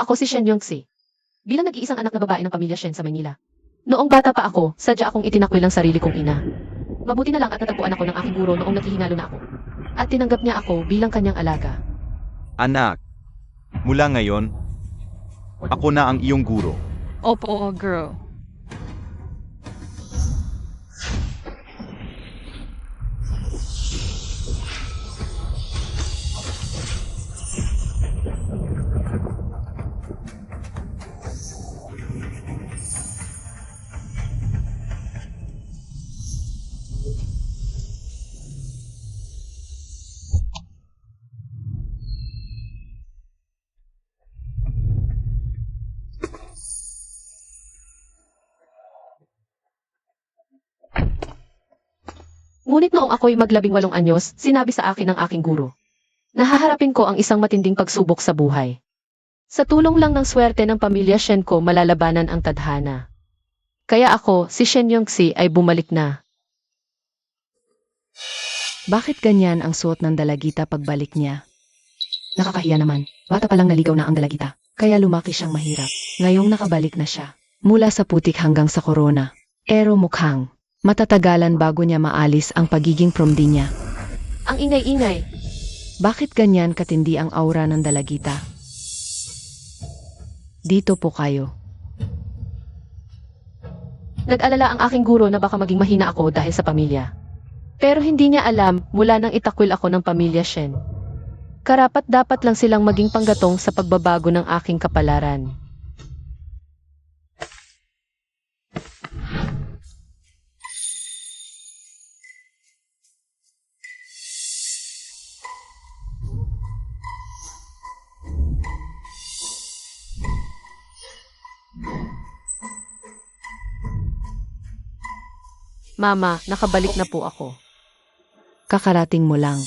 Ako si Shen Yongxi. Bilang nag-iisang anak na babae ng pamilya Shen sa Manila. Noong bata pa ako, sadya akong itinakwil ang sarili kong ina. Mabuti na lang at natagpuan ako ng aking guro noong naghihingalo na ako. At tinanggap niya ako bilang kanyang alaga. Anak, mula ngayon, ako na ang iyong guro. Opo, girl. Ngunit noong ako'y mag-18 anyos, sinabi sa akin ng aking guro. Nahaharapin ko ang isang matinding pagsubok sa buhay. Sa tulong lang ng swerte ng pamilya Shen ko malalabanan ang tadhana. Kaya ako, si Shen Yongxi ay bumalik na. Bakit ganyan ang suot ng dalagita pagbalik niya? Nakakahiya naman. Bata pa lang naligaw na ang dalagita. Kaya lumaki siyang mahirap. Ngayong nakabalik na siya. Mula sa putik hanggang sa korona. Pero mukhang matatagalan bago niya maalis ang pagiging promdi niya. Ang ingay-ingay. Bakit ganyan katindi ang aura ng dalagita? Dito po kayo. Nag-alala ang aking guro na baka maging mahina ako dahil sa pamilya. Pero hindi niya alam mula nang itakwil ako ng pamilya Shen. Karapat dapat lang silang maging panggatong sa pagbabago ng aking kapalaran. Mama, nakabalik na po ako. Kakarating mo lang.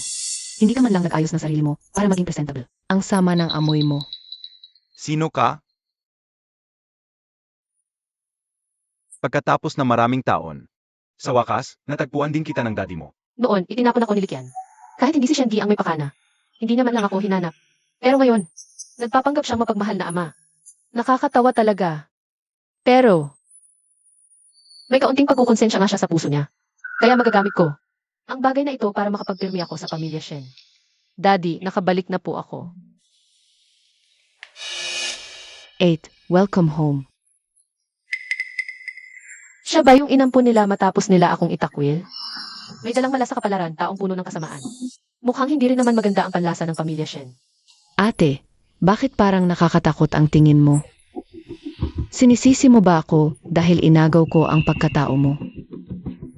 Hindi ka man lang nag-ayos ng sarili mo para maging presentable. Ang sama ng amoy mo. Sino ka? Pagkatapos ng maraming taon, sa wakas, natagpuan din kita ng daddy mo. Noon, itinapon ako ni Likyan. Kahit hindi si Shengi ang may pakana. Hindi niya man lang ako hinanap. Pero ngayon, nagpapanggap siyang mapagmahal na ama. Nakakatawa talaga. Pero, may kaunting pagkukonsensya nga siya sa puso niya. Kaya magagamit ko ang bagay na ito para makapagpirmi ako sa pamilya Shen. Daddy, nakabalik na po ako. 8. Welcome home. Siya ba yung inampun nila matapos nila akong itakwil? May dalang mala sa kapalaran, taong puno ng kasamaan. Mukhang hindi rin naman maganda ang panlasa ng pamilya Shen. Ate, bakit parang nakakatakot ang tingin mo? Sinisisi mo ba ako dahil inagaw ko ang pagkatao mo?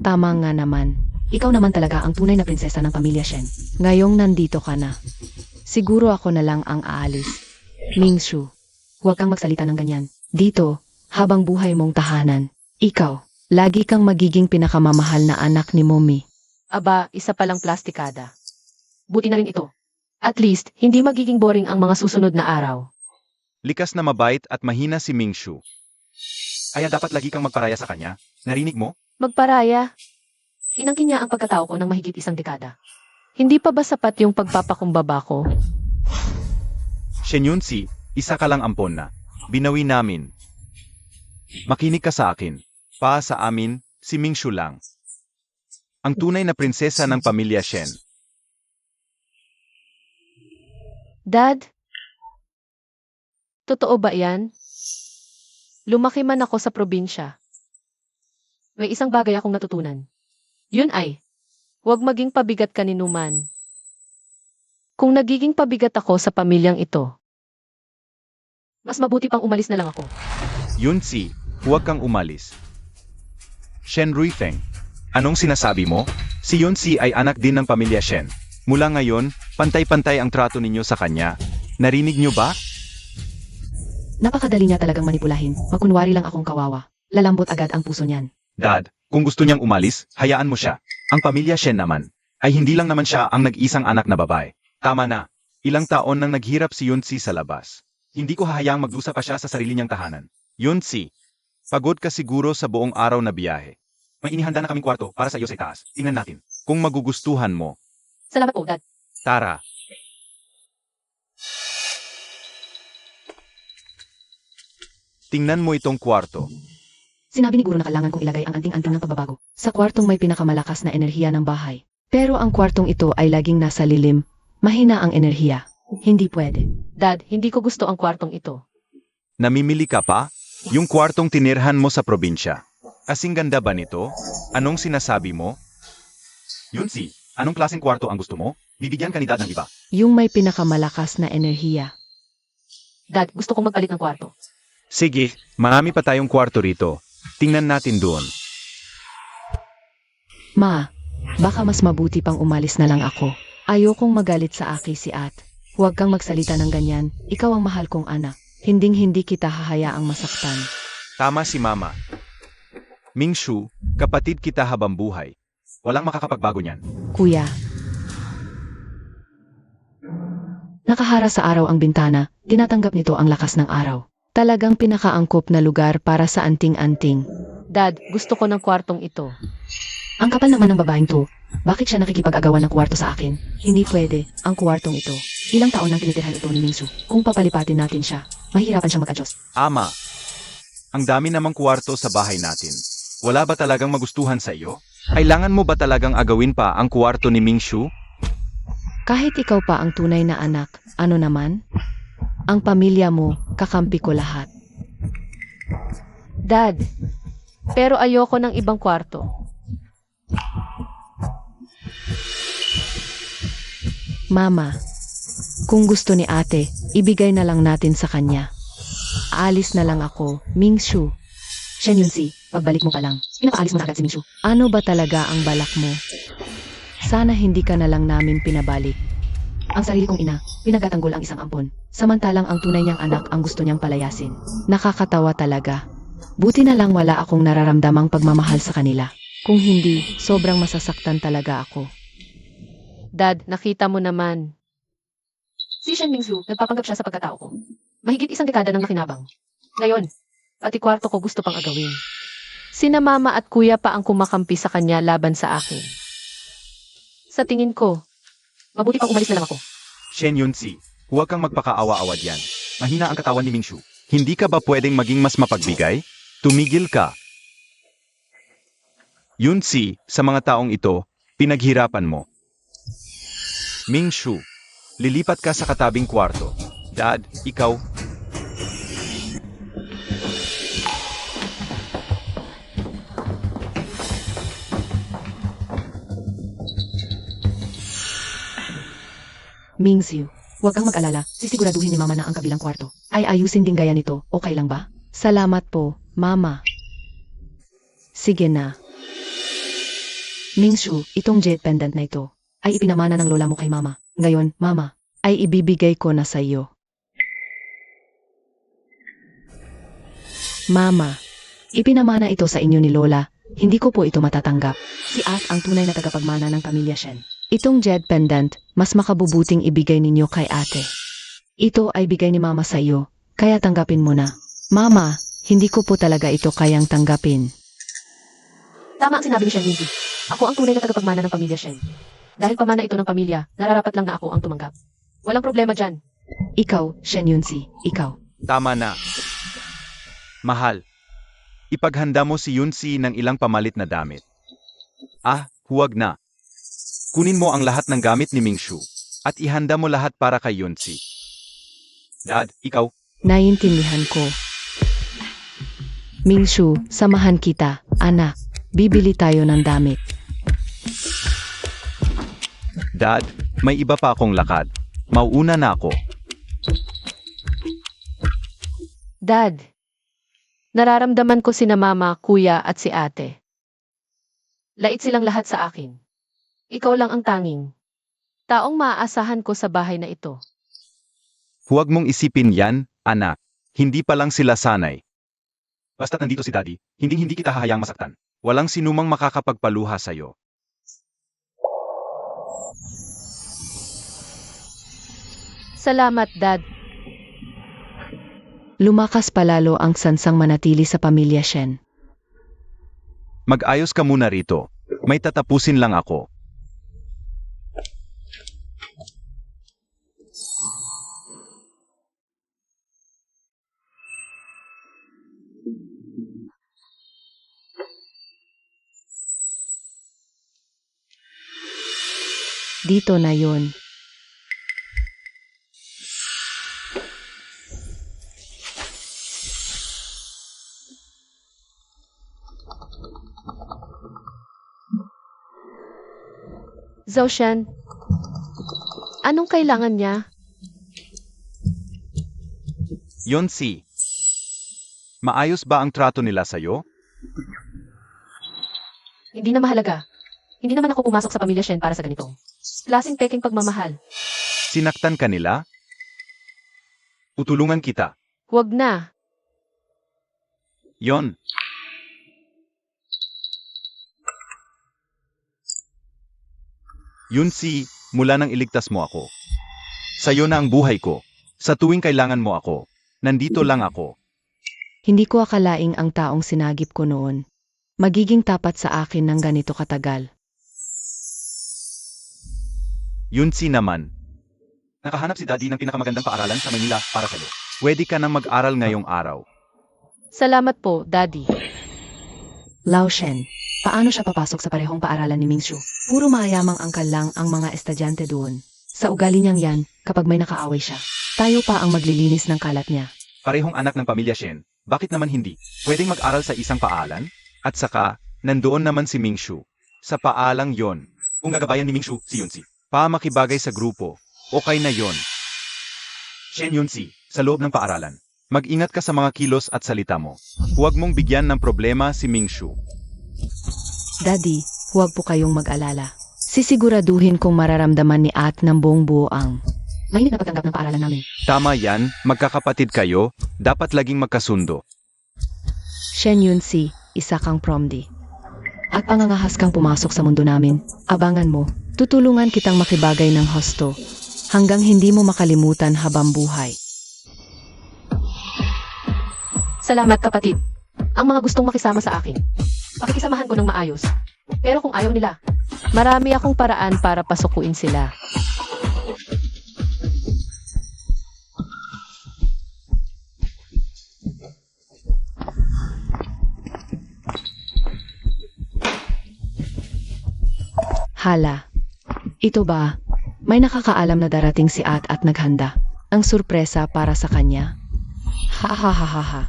Tama nga naman. Ikaw naman talaga ang tunay na prinsesa ng pamilya Shen. Ngayong nandito ka na. Siguro ako na lang ang aalis. Mingshu, Huwag kang magsalita ng ganyan. dito, habang buhay mong tahanan. Ikaw, lagi kang magiging pinakamamahal na anak ni Mommy. Aba, isa palang plastikada. Buti na rin ito. At least, hindi magiging boring ang mga susunod na araw. Likas na mabait at mahina si Mingshu. Kaya dapat lagi kang magparaya sa kanya. Narinig mo? Magparaya. Inangkin niya ang pagkatao ko ng mahigit 1 dekada. Hindi pa ba sapat yung pagpapakumbaba ko? Shen Yunsi, isa ka lang ampon na. Binawi namin. Makinig ka sa akin. Pa sa amin, si Mingshu lang. Ang tunay na prinsesa ng pamilya Shen. Dad? Totoo ba yan? Lumaki man ako sa probinsya. May isang bagay akong natutunan. Yun ay, huwag maging pabigat ka ni Numan. Kung nagiging pabigat ako sa pamilyang ito, mas mabuti pang umalis na lang ako. Yunsi, huwag kang umalis. Shen Ruifeng, anong sinasabi mo? Si Yunsi ay anak din ng pamilya Shen. Mula ngayon, pantay-pantay ang trato ninyo sa kanya. Narinig niyo ba? Napakadali niya talagang manipulahin. Magkunwari lang akong kawawa. Lalambot agad ang puso niyan. Dad, kung gusto niyang umalis, hayaan mo siya. Ang pamilya Shen naman, ay hindi lang naman siya ang nag-isang anak na babae. Tama na. Ilang taon nang naghirap si Yunsi sa labas. Hindi ko hahayaang magdusa pa siya sa sarili niyang tahanan. Yunsi, pagod ka siguro sa buong araw na biyahe. May inihanda na kaming kwarto para sa iyo sa itaas. Tingnan natin. Kung magugustuhan mo. Salamat po, Dad. Tara. Tingnan mo itong kwarto. Sinabi ni Guro na kailangan kong ilagay ang anting-anting ng pagbabago sa kwartong may pinakamalakas na enerhiya ng bahay. Pero ang kwartong ito ay laging nasa lilim, mahina ang enerhiya. Hindi pwede. Dad, hindi ko gusto ang kwartong ito. Namimili ka pa? Yung kwartong tinirhan mo sa probinsya. Kasing ganda ba nito? Anong sinasabi mo? Yunsi, anong klaseng kwarto ang gusto mo? Bibigyan ka ni Dad ng iba. Yung may pinakamalakas na enerhiya. Dad, gusto kong magpalit ng kwarto. Sige, marami pa tayong kwarto rito. Tingnan natin doon. Ma, baka mas mabuti pang umalis na lang ako. Ayokong magalit sa aki si At. Huwag kang magsalita ng ganyan. Ikaw ang mahal kong anak. Hinding-hindi kita hahayaang masaktan. Tama si Mama. Mingshu, kapatid kita habang buhay. Walang makakapagbago niyan. Kuya. Nakahara sa araw ang bintana, tinatanggap nito ang lakas ng araw. Talagang pinakaangkop na lugar para sa anting-anting. Dad, gusto ko ng kwartong ito. Ang kapal naman ng babaeng to. Bakit siya nakikipag-agawan ng kwarto sa akin? Hindi pwede, ang kwartong ito. Ilang taon nang tinitirhan ito ni Mingsu. Kung papalipatin natin siya, mahirapan siyang mag-adjust. Ama, ang dami namang kwarto sa bahay natin. Wala ba talagang magustuhan sa iyo? Kailangan mo ba talagang agawin pa ang kwarto ni Mingshu? Kahit ikaw pa ang tunay na anak, ano naman? Ang pamilya mo, kakampi ko lahat. Dad, pero ayoko ng ibang kwarto. Mama, kung gusto ni ate, ibigay na lang natin sa kanya. Aalis na lang ako, Mingshu. Shen Yunsi, pagbalik mo pa lang, pinapaalis mo na agad si Mingshu. Ano ba talaga ang balak mo? Sana hindi ka na lang namin pinabalik. Ang sarili kong ina, pinagtatanggol ang isang ampon. Samantalang ang tunay niyang anak ang gusto niyang palayasin. Nakakatawa talaga. Buti na lang wala akong nararamdamang pagmamahal sa kanila. Kung hindi, sobrang masasaktan talaga ako. Dad, nakita mo naman. Si Shen Mingsu, nagpapanggap siya sa pagkatao ko. Mahigit isang dekada nang nakinabang. Ngayon, pati kwarto ko gusto pang agawin. Sina mama at kuya pa ang kumakampi sa kanya laban sa akin. Sa tingin ko, mabuti pang umalis na lang ako. Shen Yunsi, huwag kang magpakaawa-awa diyan. Mahina ang katawan ni Mingshu. Hindi ka ba pwedeng maging mas mapagbigay? Tumigil ka. Yunsi, sa mga taong ito, pinaghirapan mo. Mingshu, lilipat ka sa katabing kwarto. Dad, ikaw. Mingsu, huwag kang mag-alala, sisiguraduhin ni Mama na ang kabilang kwarto ay ayusin din gaya nito, okay lang ba? Salamat po, Mama. Sige na. Mingsu, itong jet pendant na ito ay ipinamana ng lola mo kay Mama. Ngayon, Mama, ay ibibigay ko na sa iyo. Mama, ipinamana ito sa inyo ni Lola. Hindi ko po ito matatanggap. Si At ang tunay na tagapagmana ng pamilya Shen. Itong jet pendant, mas makabubuting ibigay ninyo kay ate. Ito ay bigay ni Mama sa iyo, kaya tanggapin mo na. Mama, hindi ko po talaga ito kayang tanggapin. Tama ang sinabi ni Shen Mingsu. Ako ang tunay na tagapagmana ng pamilya Shen. Dahil pamana ito ng pamilya, nararapat lang na ako ang tumanggap. Walang problema dyan. Ikaw, Shen Yunsi, ikaw. Tama na. Mahal, ipaghanda mo si Yunsi ng ilang pamalit na damit. Ah, huwag na. Kunin mo ang lahat ng gamit ni Mingshu at ihanda mo lahat para kay Yunsi. Dad, ikaw. Naiintindihan ko. Mingshu, samahan kita, anak. Bibili tayo ng damit. Dad, may iba pa akong lakad. Mauuna na ako. Dad, nararamdaman ko sina mama, kuya at si ate. Lait silang lahat sa akin. Ikaw lang ang tanging taong maaasahan ko sa bahay na ito. Huwag mong isipin yan, anak. Hindi pa lang sila sanay. Basta't nandito si Daddy, hindi kita hahayang masaktan. Walang sinumang makakapagpaluha sa'yo. Salamat, Dad. Lumakas palalo ang sansang manatili sa pamilya Shen. Mag-ayos ka muna rito. May tatapusin lang ako. Dito na yon. Zhao Shan, anong kailangan niya? Yunsi, maayos ba ang trato nila sa'yo? Hindi na mahalaga. Hindi naman ako pumasok sa pamilya Shen para sa ganito. Klaseng peking pagmamahal. Sinaktan ka nila? Tutulungan kita. Huwag na. Yon. Yunsi, mula nang iligtas mo ako. Sa'yo na ang buhay ko. Sa tuwing kailangan mo ako, nandito lang ako. Hindi ko akalaing ang taong sinagip ko noon magiging tapat sa akin ng ganito katagal. Yunsi naman. Nakahanap si Daddy ng pinakamagandang paaralan sa Manila para sa'yo. Pwede ka nang mag-aral ngayong araw. Salamat po, Daddy. Lao Shen, paano siya papasok sa parehong paaralan ni Mingshu? Puro mayamang angkal lang ang mga estudyante doon. Sa ugali niyang yan, kapag may nakaaway siya, tayo pa ang maglilinis ng kalat niya. Parehong anak ng pamilya Shen. Bakit naman hindi? Pwedeng mag-aral sa isang paalan? At saka, nandoon naman si Mingshu. Sa paalang yon. Kung gagabayan ni Mingshu, si Yunsi. Makibagay sa grupo. Okay na yon. Shen Yunsi, sa loob ng paaralan. Mag-ingat ka sa mga kilos at salita mo. Huwag mong bigyan ng problema si Mingshu. Daddy, huwag po kayong mag-alala. Sisiguraduhin kong mararamdaman ni At ng buong buo ang Mahilig na pagtanggap ng paaralan namin. Tama yan, magkakapatid kayo, dapat laging magkasundo. Shen Yunsi, isa kang promdi. At pangangahas kang pumasok sa mundo namin. Abangan mo, tutulungan kitang makibagay ng husto hanggang hindi mo makalimutan habang buhay. Salamat, kapatid. Ang mga gustong makisama sa akin, pakikisamahan ko ng maayos. Pero kung ayaw nila, marami akong paraan para pasukuin sila. Hala, ito ba? May nakakaalam na darating si At naghanda. Ang sorpresa para sa kanya. Ha ha ha ha ha.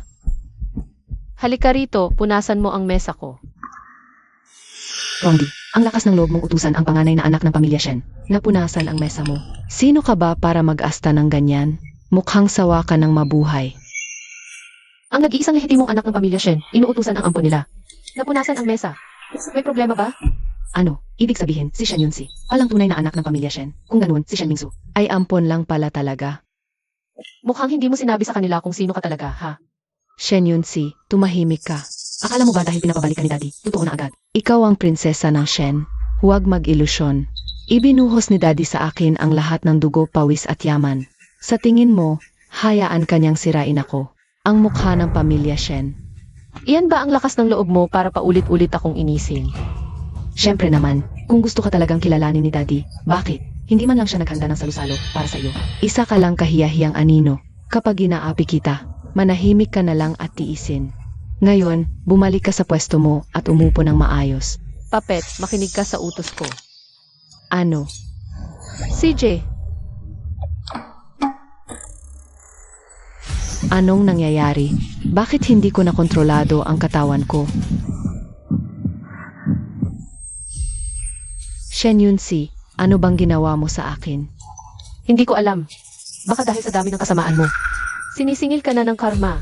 Halika rito, punasan mo ang mesa ko. Rondi, ang lakas ng loob mong utusan ang panganay na anak ng pamilya Shen. Napunasan ang mesa mo. Sino ka ba para mag-asta ng ganyan? Mukhang sawa ka ng mabuhay. Ang nag-iisang lehitimong anak ng pamilya Shen, inuutusan ang ampon nila. Napunasan ang mesa. May problema ba? Ano, ibig sabihin, si Shen Yunsi, palang tunay na anak ng pamilya Shen. Kung ganun, si Shen Mingsu ay ampon lang pala talaga. Mukhang hindi mo sinabi sa kanila kung sino ka talaga, ha? Shen Yunsi, tumahimik ka. Akala mo ba dahil pinapabalik ka ni Daddy, totoo na agad? Ikaw ang prinsesa ng Shen. Huwag mag-ilusyon. Ibinuhos ni Daddy sa akin ang lahat ng dugo, pawis at yaman. Sa tingin mo, hayaan kanyang sirain ako. Ang mukha ng pamilya Shen. Iyan ba ang lakas ng loob mo para paulit-ulit akong inisin? Siyempre naman, kung gusto ka talagang kilalanin ni Daddy, bakit? Hindi man lang siya naghanda ng salusalo para sa iyo. Isa ka lang kahiyahiyang anino. Kapag inaapi kita, manahimik ka na lang at tiisin. Ngayon, bumalik ka sa pwesto mo at umupo ng maayos. Papet, makinig ka sa utos ko. Ano? CJ, Anong nangyayari? Bakit hindi ko nakontrolado ang katawan ko? Shen Yunsi, ano bang ginawa mo sa akin? hindi ko alam. Baka dahil sa dami ng kasamaan mo. Sinisingil ka na ng karma.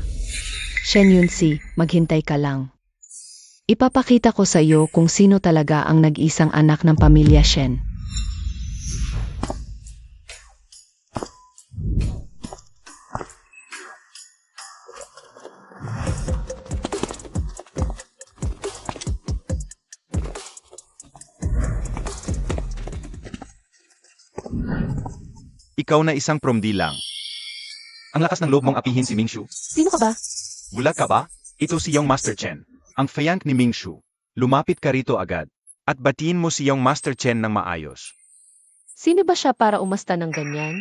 Shen Yunsi, maghintay ka lang. Ipapakita ko sa iyo kung sino talaga ang nag-isang anak ng pamilya Shen. Ikaw na isang promdi lang. Ang lakas ng loob mong apihin si Mingshu. Sino ka ba? Bulag ka ba? Ito si Young Master Chen, ang fayank ni Mingshu. Lumapit ka rito agad, at batiin mo si Young Master Chen ng maayos. Sino ba siya para umasta ng ganyan?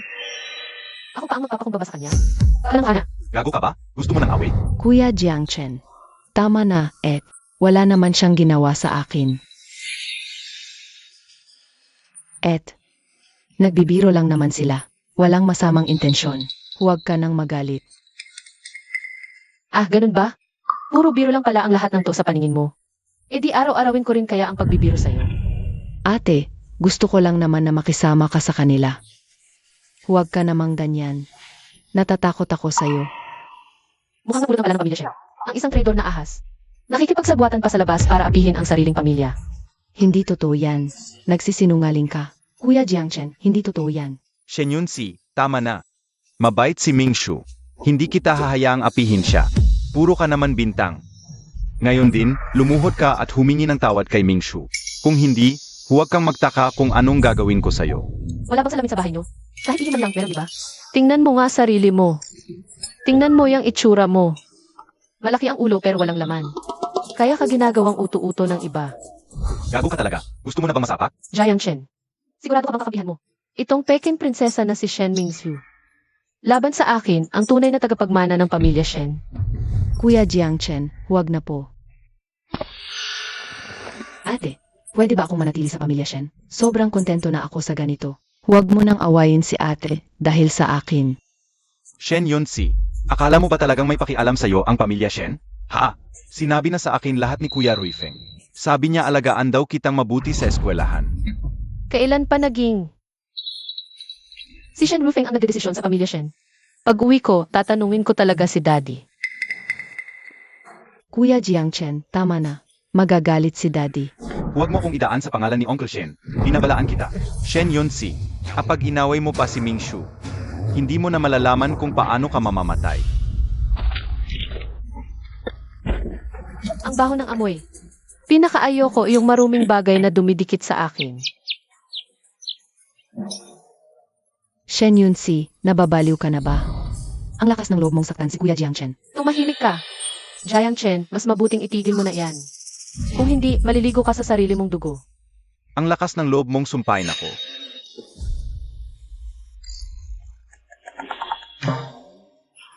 Ako pa ang magpapakumbaba sa kanya? Alam ka na. Gago ka ba? Gusto mo ng away? Kuya Jiang Chen, tama na, wala naman siyang ginawa sa akin. Nagbibiro lang naman sila. Walang masamang intensyon. Huwag ka nang magalit. Ah, ganun ba? Puro biro lang pala ang lahat ng to sa paningin mo. E di araw-arawin ko rin kaya ang pagbibiro sa'yo. Ate, gusto ko lang naman na makisama ka sa kanila. Huwag ka namang ganyan. Natatakot ako sa'yo. Mukhang napulot ang pala ng pamilya siya. Ang isang traidor na ahas. Nakikipagsabwatan pa sa labas para apihin ang sariling pamilya. Hindi totoo yan. Nagsisinungaling ka. Kuya Jiangchen, hindi totoo yan. Shen Yunsi, tama na. Mabait si Mingshu. Hindi kita hahayaang apihin siya. Puro ka naman bintang. Ngayon din, lumuhod ka at humingi ng tawad kay Mingshu. Kung hindi, huwag kang magtaka kung anong gagawin ko sa'yo. Wala bang salamin sa bahay niyo? Kahit ihiman lang, meron di ba? Tingnan mo nga sarili mo. Tingnan mo yung itsura mo. Malaki ang ulo pero walang laman. Kaya ka ginagawang uto-uto ng iba. Gago ka talaga. Gusto mo na bang masapak? Jiang Shen. Sigurado ka bang kakapihan mo? Itong Peking prinsesa na si Shen Mingxiu. Laban sa akin, ang tunay na tagapagmana ng pamilya Shen. Kuya Jiangchen, huwag na po. Ate, pwede ba akong manatili sa pamilya Shen? Sobrang kontento na ako sa ganito. Huwag mo nang awayin si ate dahil sa akin. Shen Yunsi, akala mo ba talagang may pakialam sa'yo ang pamilya Shen? Ha? Sinabi na sa akin lahat ni Kuya Ruifeng. Sabi niya alagaan daw kitang mabuti sa eskwelahan. Kailan pa naging? Si Shen Rufeng ang nagdedesisyon sa pamilya Shen. Pag uwi ko, tatanungin ko talaga si Daddy. Kuya Jiangchen, tama na. Magagalit si Daddy. Huwag mo kong idaan sa pangalan ni Uncle Shen. Binabalaan kita. Shen Yunsi, kapag inaway mo pa si Mingshu, hindi mo na malalaman kung paano ka mamamatay. Ang baho ng amoy. Pinakaayoko yung maruming bagay na dumidikit sa akin. Shen Yunsi, nababaliw ka na ba? Ang lakas ng loob mong saktan si Kuya Jiangchen. Tumahimik ka. Jiang Chen, mas mabuting itigil mo na yan. Kung hindi, maliligo ka sa sarili mong dugo. Ang lakas ng loob mong sumpain ako.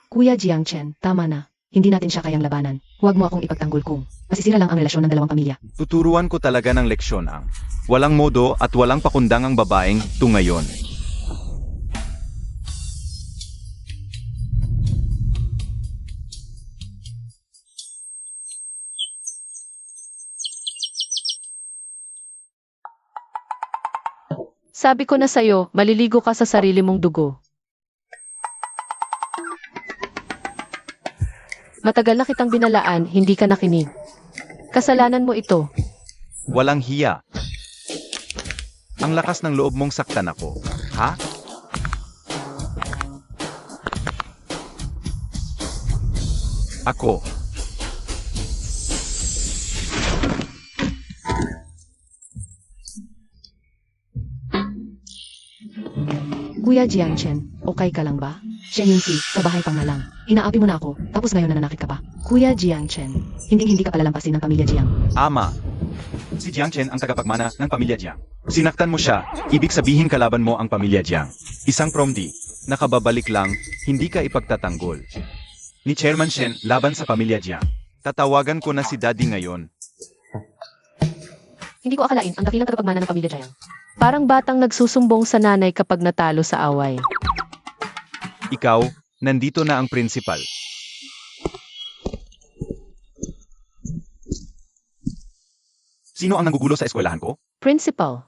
Kuya Jiangchen, tama na. Hindi natin siya kayang labanan. Huwag mo akong ipagtanggol kung masisira lang ang relasyon ng dalawang pamilya. Tuturuan ko talaga ng leksyon ang walang modo at walang pakundang ang babaeng to ngayon. Sabi ko na sa'yo, maliligo ka sa sarili mong dugo. Matagal na kitang binalaan, hindi ka nakinig. Kasalanan mo ito. Walang hiya. Ang lakas ng loob mong saktan ako. Ha? Ako. Kuya Jiangchen, okay ka lang ba? Shen Yunsi, sa bahay pang na lang. Inaapi mo na ako, tapos ngayon nananakit ka pa. Kuya Jiangchen, hindi ka palalampasin ng pamilya Jiang. Ama. Si Jiang Chen ang tagapagmana ng pamilya Jiang. Sinaktan mo siya, ibig sabihin kalaban mo ang pamilya Jiang. Isang promdi, nakababalik lang, hindi ka ipagtatanggol. Ni Chairman Shen laban sa pamilya Jiang. Tatawagan ko na si Daddy ngayon. Hindi ko akalain ang dakilang tagapagmana ng pamilya Jiang. Parang batang nagsusumbong sa nanay kapag natalo sa away. Ikaw, nandito na ang principal. Sino ang nanggugulo sa eskwelahan ko? Principal,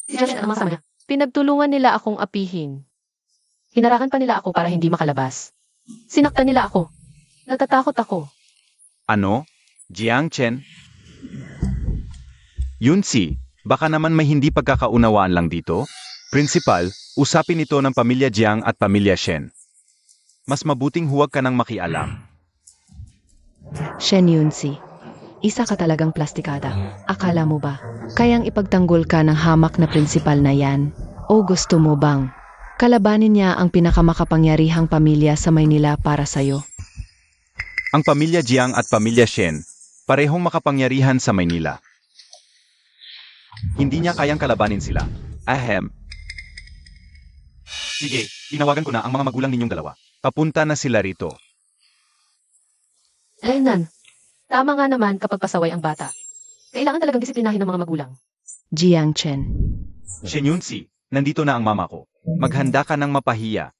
Si Jiang Shen ang mga kasama niya. pinagtulungan nila akong apihin. Hinarakan pa nila ako para hindi makalabas. Sinaktan nila ako. Natatakot ako. Ano? Jiang Chen? Yunsi, baka naman may hindi pagkakaunawaan lang dito? Principal, usapin ito ng pamilya Jiang at pamilya Shen. Mas mabuting huwag ka nang makialam. Shen Yunsi, isa ka talagang plastikada. Akala mo ba, kayang ipagtanggol ka ng hamak na principal na yan? O gusto mo bang kalabanin niya ang pinakamakapangyarihang pamilya sa Maynila para sa'yo? Ang pamilya Jiang at pamilya Shen, parehong makapangyarihan sa Maynila. Hindi niya kayang kalabanin sila. Ahem. Sige, tinawagan ko na ang mga magulang ninyong dalawa. Papunta na sila rito. Lenan, tama nga naman kapag pasaway ang bata. Kailangan talagang disiplinahin ng mga magulang. Jiang Chen, Shen Yunsi, nandito na ang mama ko. Maghanda ka ng mapahiya.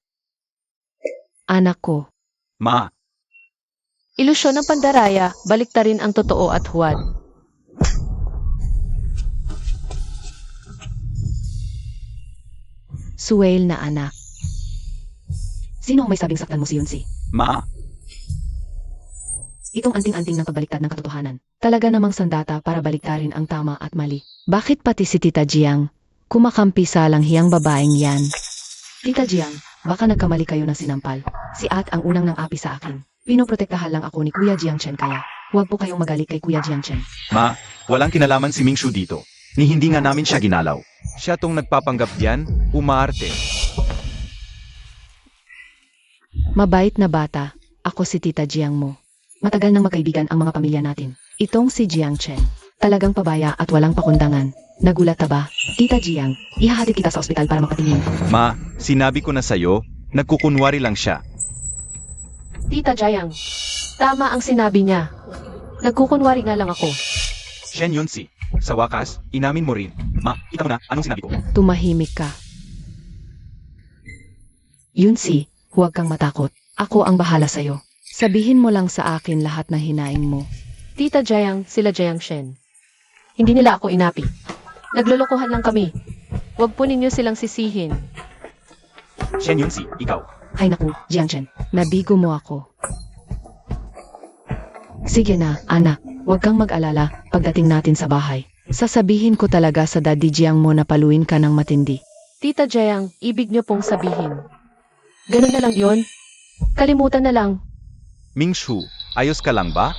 Anak ko, Ma, Ilusyon ng pandaraya, baliktarin ang totoo at huwad. Suwail na anak. Sino ang may sabing saktan mo si Yunsi? ma, Itong anting-anting ng pagbaliktad ng katotohanan. Talaga namang sandata para baliktarin ang tama at mali. Bakit pati si Tita Jiang kumakampi sa langhiyang babaeng yan? Tita Jiang, baka nagkamali kayo ng sinampal. Si At ang unang nang api sa akin. Pinoprotektahan lang ako ni Kuya Jiang Chen kaya. Huwag po kayong magalit kay Kuya Jiang Chen. ma, walang kinalaman si Mingshu dito. Ni hindi nga namin siya ginalaw. Siya tong nagpapanggap diyan, umaarte. Mabait na bata, ako si Tita Jiang mo. Matagal nang magkaibigan ang mga pamilya natin. Itong si Jiang Chen. Talagang pabaya at walang pakundangan. Nagulat ka ba? Tita Jiang, ihahatid kita sa ospital para mapatingin. Ma, sinabi ko na sa'yo, nagkukunwari lang siya. Tita Jiang, tama ang sinabi niya. Nagkukunwari nga lang ako. Shen Yunsi, sa wakas, inamin mo rin. Ma, kita mo na, anong sinabi ko? Tumahimik ka. Yunsi, huwag kang matakot. Ako ang bahala sa'yo. Sabihin mo lang sa akin lahat na hinaing mo. Tita Jiang, sila Jiang Shen. Hindi nila ako inapi. Naglolokohan lang kami. Huwag po ninyo silang sisihin. Shen Yunsi, ikaw. Ay naku, Jiang Chen. Nabigo mo ako. Sige na, anak. Huwag kang mag-alala pagdating natin sa bahay. Sasabihin ko talaga sa Daddy Jiang mo na paluin ka ng matindi. Tita Jiang, ibig niyo pong sabihin. Ganun na lang yon. Kalimutan na lang. Mingshu, ayos ka lang ba?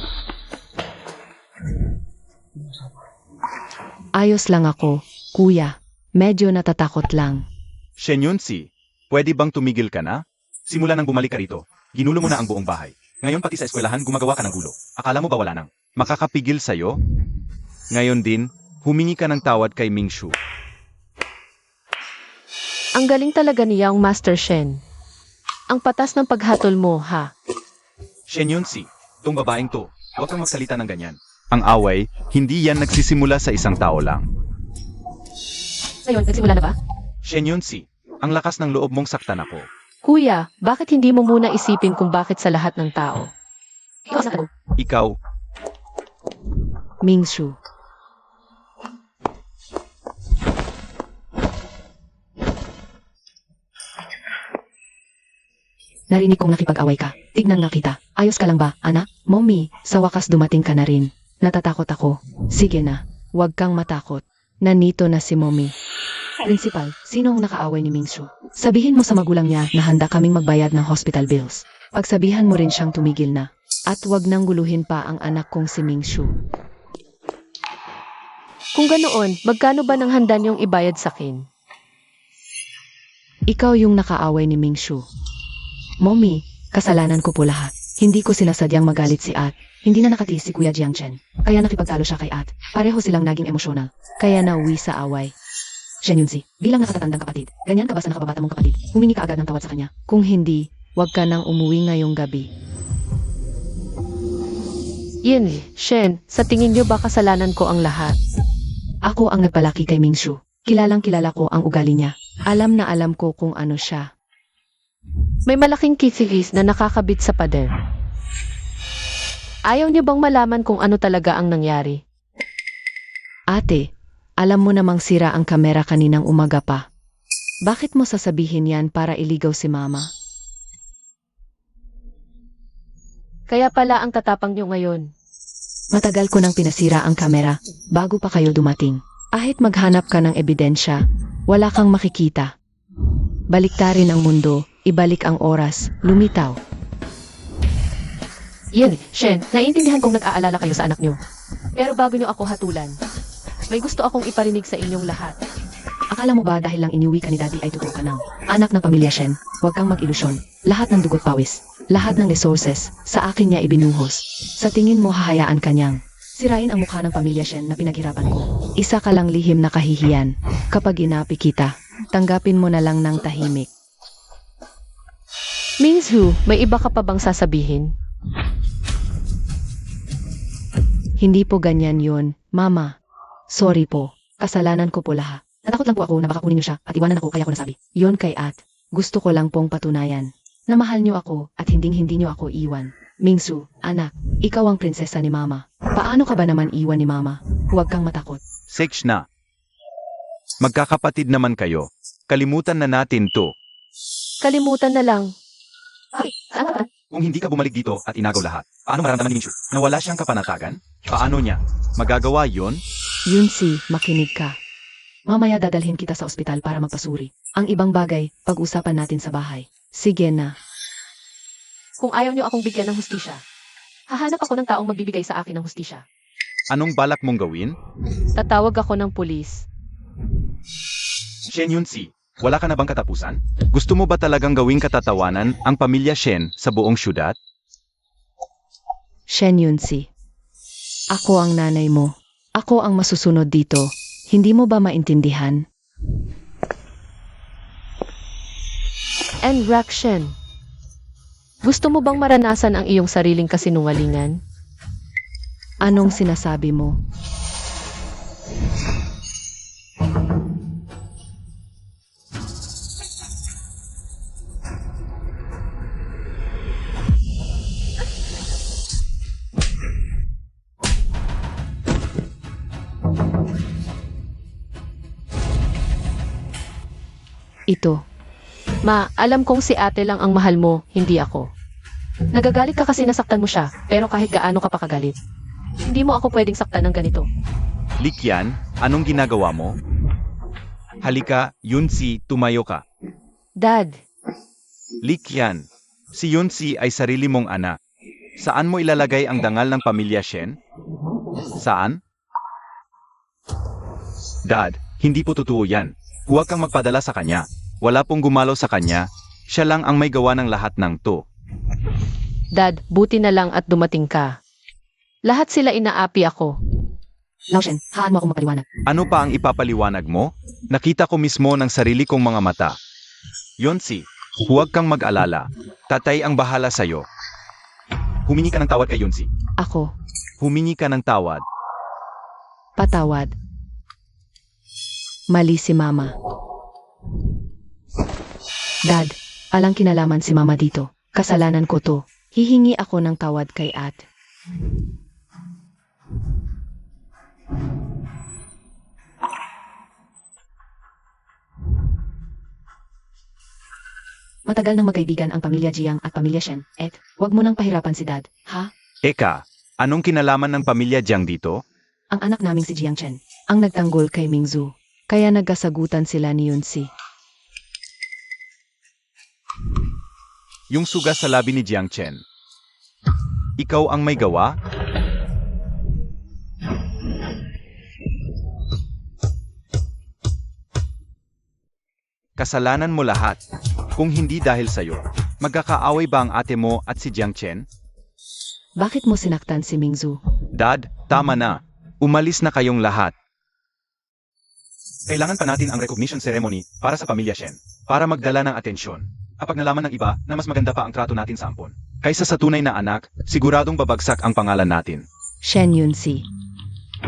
Ayos lang ako, kuya. Medyo natatakot lang. Shen Yunsi, pwede bang tumigil ka na? Simula nang bumalik ka rito, ginulo mo na ang buong bahay. Ngayon pati sa eskwelahan gumagawa ka ng gulo. Akala mo ba wala nang makakapigil sa'yo? Ngayon din, humingi ka ng tawad kay Mingshu. Ang galing talaga niya ang Master Shen. Ang patas ng paghatol mo, ha? Shen Yunsi, tong babaeng to, huwag kang magsalita ng ganyan. Ang away, hindi yan nagsisimula sa isang tao lang. Ngayon, nagsimula na ba? Shen Yunsi, ang lakas ng loob mong saktan ako. Kuya, bakit hindi mo muna isipin kung bakit sa lahat ng tao? Ikaw sa Ikaw, Mingshu. Narinig kong nakipag-away ka. Tignan nga kita. Ayos ka lang ba, anak? Mommy, sa wakas dumating ka na rin. Natatakot ako. Sige na, huwag kang matakot. Nandito na si Mommy. Principal, sino ang nakaaway ni Mingshu? Sabihin mo sa magulang niya na handa kaming magbayad ng hospital bills. Pagsabihan mo rin siyang tumigil na. At huwag nang guluhin pa ang anak kong si Mingshu. Kung ganoon, magkano ba ng handa niyong ibayad sa akin? Ikaw yung nakaaway ni Mingshu. Mommy, kasalanan ko po lahat. Hindi ko sinasadyang magalit si At. Hindi na nakatiis si Kuya Jiang Chen. Kaya nakipagtalo siya kay At. Pareho silang naging emosyonal. Kaya nauwi sa away. Shen Yunsi, bilang nakatatandang kapatid, ganyan ka ba sa nakababata mong kapatid? Humingi ka agad ng tawad sa kanya. Kung hindi, huwag ka nang umuwi ngayong gabi. Yin, Shen, sa tingin niyo ba kasalanan ko ang lahat? Ako ang nagpalaki kay Mingshu. Kilalang kilala ko ang ugali niya. Alam na alam ko kung ano siya. May malaking kisilis na nakakabit sa pader. Ayaw niyo bang malaman kung ano talaga ang nangyari? Ate, alam mo namang sira ang kamera kaninang umaga pa. Bakit mo sasabihin yan para iligaw si Mama? Kaya pala ang tatapang niyo ngayon. Matagal ko nang pinasira ang kamera bago pa kayo dumating. Kahit maghanap ka ng ebidensya, wala kang makikita. Baliktarin ang mundo, ibalik ang oras, lumitaw. Yin, Shen, naiintindihan kong nag-aalala kayo sa anak niyo. Pero bago niyo ako hatulan, may gusto akong iparinig sa inyong lahat. Akala mo ba dahil lang iniuwi ka ni Daddy ay totoo ka nang anak ng pamilya Shen? Huwag kang mag-ilusyon. Lahat ng dugot pawis, lahat ng resources, sa akin niya ibinuhos. Sa tingin mo hahayaan ka niyang sirain ang mukha ng pamilya Shen na pinaghirapan ko. Isa ka lang lihim na kahihiyan. Kapag inapi kita, tanggapin mo na lang ng tahimik. Mingshu, may iba ka pa bang sasabihin? Hindi po ganyan yun, Mama. Sorry po, kasalanan ko po lahat. Natakot lang po ako na baka kunin niyo siya at iwanan ako kaya ko nasabi. Yon kay At. Gusto ko lang pong patunayan na mahal niyo ako at hindi niyo ako iwan. Mingsu, anak, ikaw ang prinsesa ni Mama. Paano ka ba naman iwan ni Mama? Huwag kang matakot. Sage na. Magkakapatid naman kayo. Kalimutan na natin to. Kalimutan na lang. Ay, saan ka ba? Kung hindi ka bumalik dito at inagaw lahat, paano maramdaman ni Mingshu na wala siyang kapanatagan? Paano niya magagawa yon? Yunsi, makinig ka. Mamaya dadalhin kita sa ospital para magpasuri. Ang ibang bagay, pag-usapan natin sa bahay. Sige na. Kung ayaw niyo akong bigyan ng hustisya, hahanap ako ng taong magbibigay sa akin ng hustisya. Anong balak mong gawin? Tatawag ako ng pulis. Shen Yunsi, wala ka na bang katapusan? Gusto mo ba talagang gawing katatawanan ang pamilya Shen sa buong syudad? Shen Yunsi. Ako ang nanay mo. Ako ang masusunod dito. Hindi mo ba maintindihan? And Rakshen, gusto mo bang maranasan ang iyong sariling kasinungalingan? Anong sinasabi mo? Ito. Ma, alam kong si ate lang ang mahal mo, hindi ako. Nagagalit ka kasi nasaktan mo siya, pero kahit gaano ka pa kagalit, hindi mo ako pwedeng saktan ng ganito. Likyan, anong ginagawa mo? Halika, Yunsi, tumayo ka. Dad, Likyan, si Yunsi ay sarili mong anak. Saan mo ilalagay ang dangal ng pamilya Shen? Saan? Dad, hindi po totoo yan. Huwag kang magpadala sa kanya. Wala pong gumalaw sa kanya. Siya lang ang may gawa ng lahat ng to. Dad, buti na lang at dumating ka. Lahat sila inaapi ako. Laoshen, haan mo akong mapaliwanag. Ano pa ang ipapaliwanag mo? Nakita ko mismo ng sarili kong mga mata. Yunsi, huwag kang mag-alala. Tatay ang bahala sa'yo. Humingi ka ng tawad kay Yunsi. Ako, Humingi ka ng tawad. patawad. Mali si Mama. Dad, alang kinalaman si Mama dito. Kasalanan ko to. Hihingi ako ng tawad kay At. Matagal nang magkaibigan ang pamilya Jiang at pamilya Shen. Et, wag mo nang pahirapan si Dad, ha? Eka, anong kinalaman ng pamilya Jiang dito? Ang anak naming si Jiang Chen, ang nagtanggol kay Mingzu. Kaya nagkasagutan sila ni Yunsi. Yung suga sa labi ni Jiang Chen. Ikaw ang may gawa? Kasalanan mo lahat. Kung hindi dahil sa'yo, magkakaaway ba ang ate mo at si Jiang Chen? Bakit mo sinaktan si Mingzu? Dad, tama na. Umalis na kayong lahat. Kailangan pa natin ang recognition ceremony para sa pamilya Shen, para magdala ng atensyon. Kapag nalaman ng iba na mas maganda pa ang trato natin sa ampon, kaysa sa tunay na anak, siguradong babagsak ang pangalan natin. Shen Yunsi.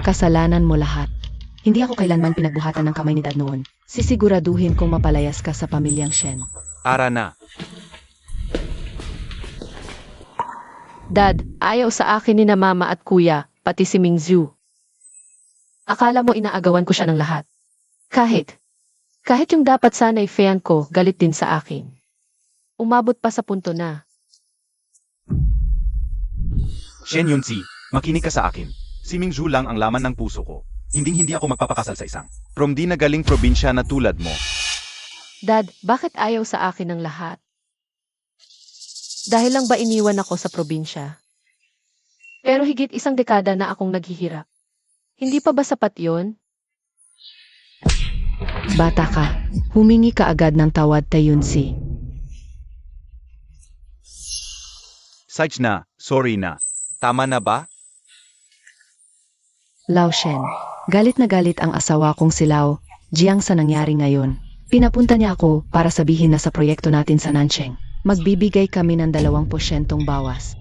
Kasalanan mo lahat. Hindi ako kailanman pinagbuhatan ng kamay ni Dad noon. Sisiguraduhin kong mapalayas ka sa pamilyang Shen. Ara na. Dad, ayaw sa akin ni na Mama at Kuya, pati si Mingzu. Akala mo inaagawan ko siya ng lahat. Kahit yung dapat sana'y fan ko, galit din sa akin. Umabot pa sa punto na. Shen Yunsi, makinig ka sa akin. Si Mingzhu lang ang laman ng puso ko. Hindi ako magpapakasal sa isang from di na galing probinsya na tulad mo. Dad, bakit ayaw sa akin ng lahat? Dahil lang ba iniwan ako sa probinsya? Pero higit isang dekada na akong naghihirap. Hindi pa ba sapat yon? Bata ka. Humingi ka agad ng tawad kay Yunsi. Sage na, sorry na. Tama na ba? Lao Shen. Galit na galit ang asawa kong si Lao, Jiang sa nangyari ngayon. Pinapunta niya ako para sabihin na sa proyekto natin sa Nancheng, magbibigay kami ng 2% bawas.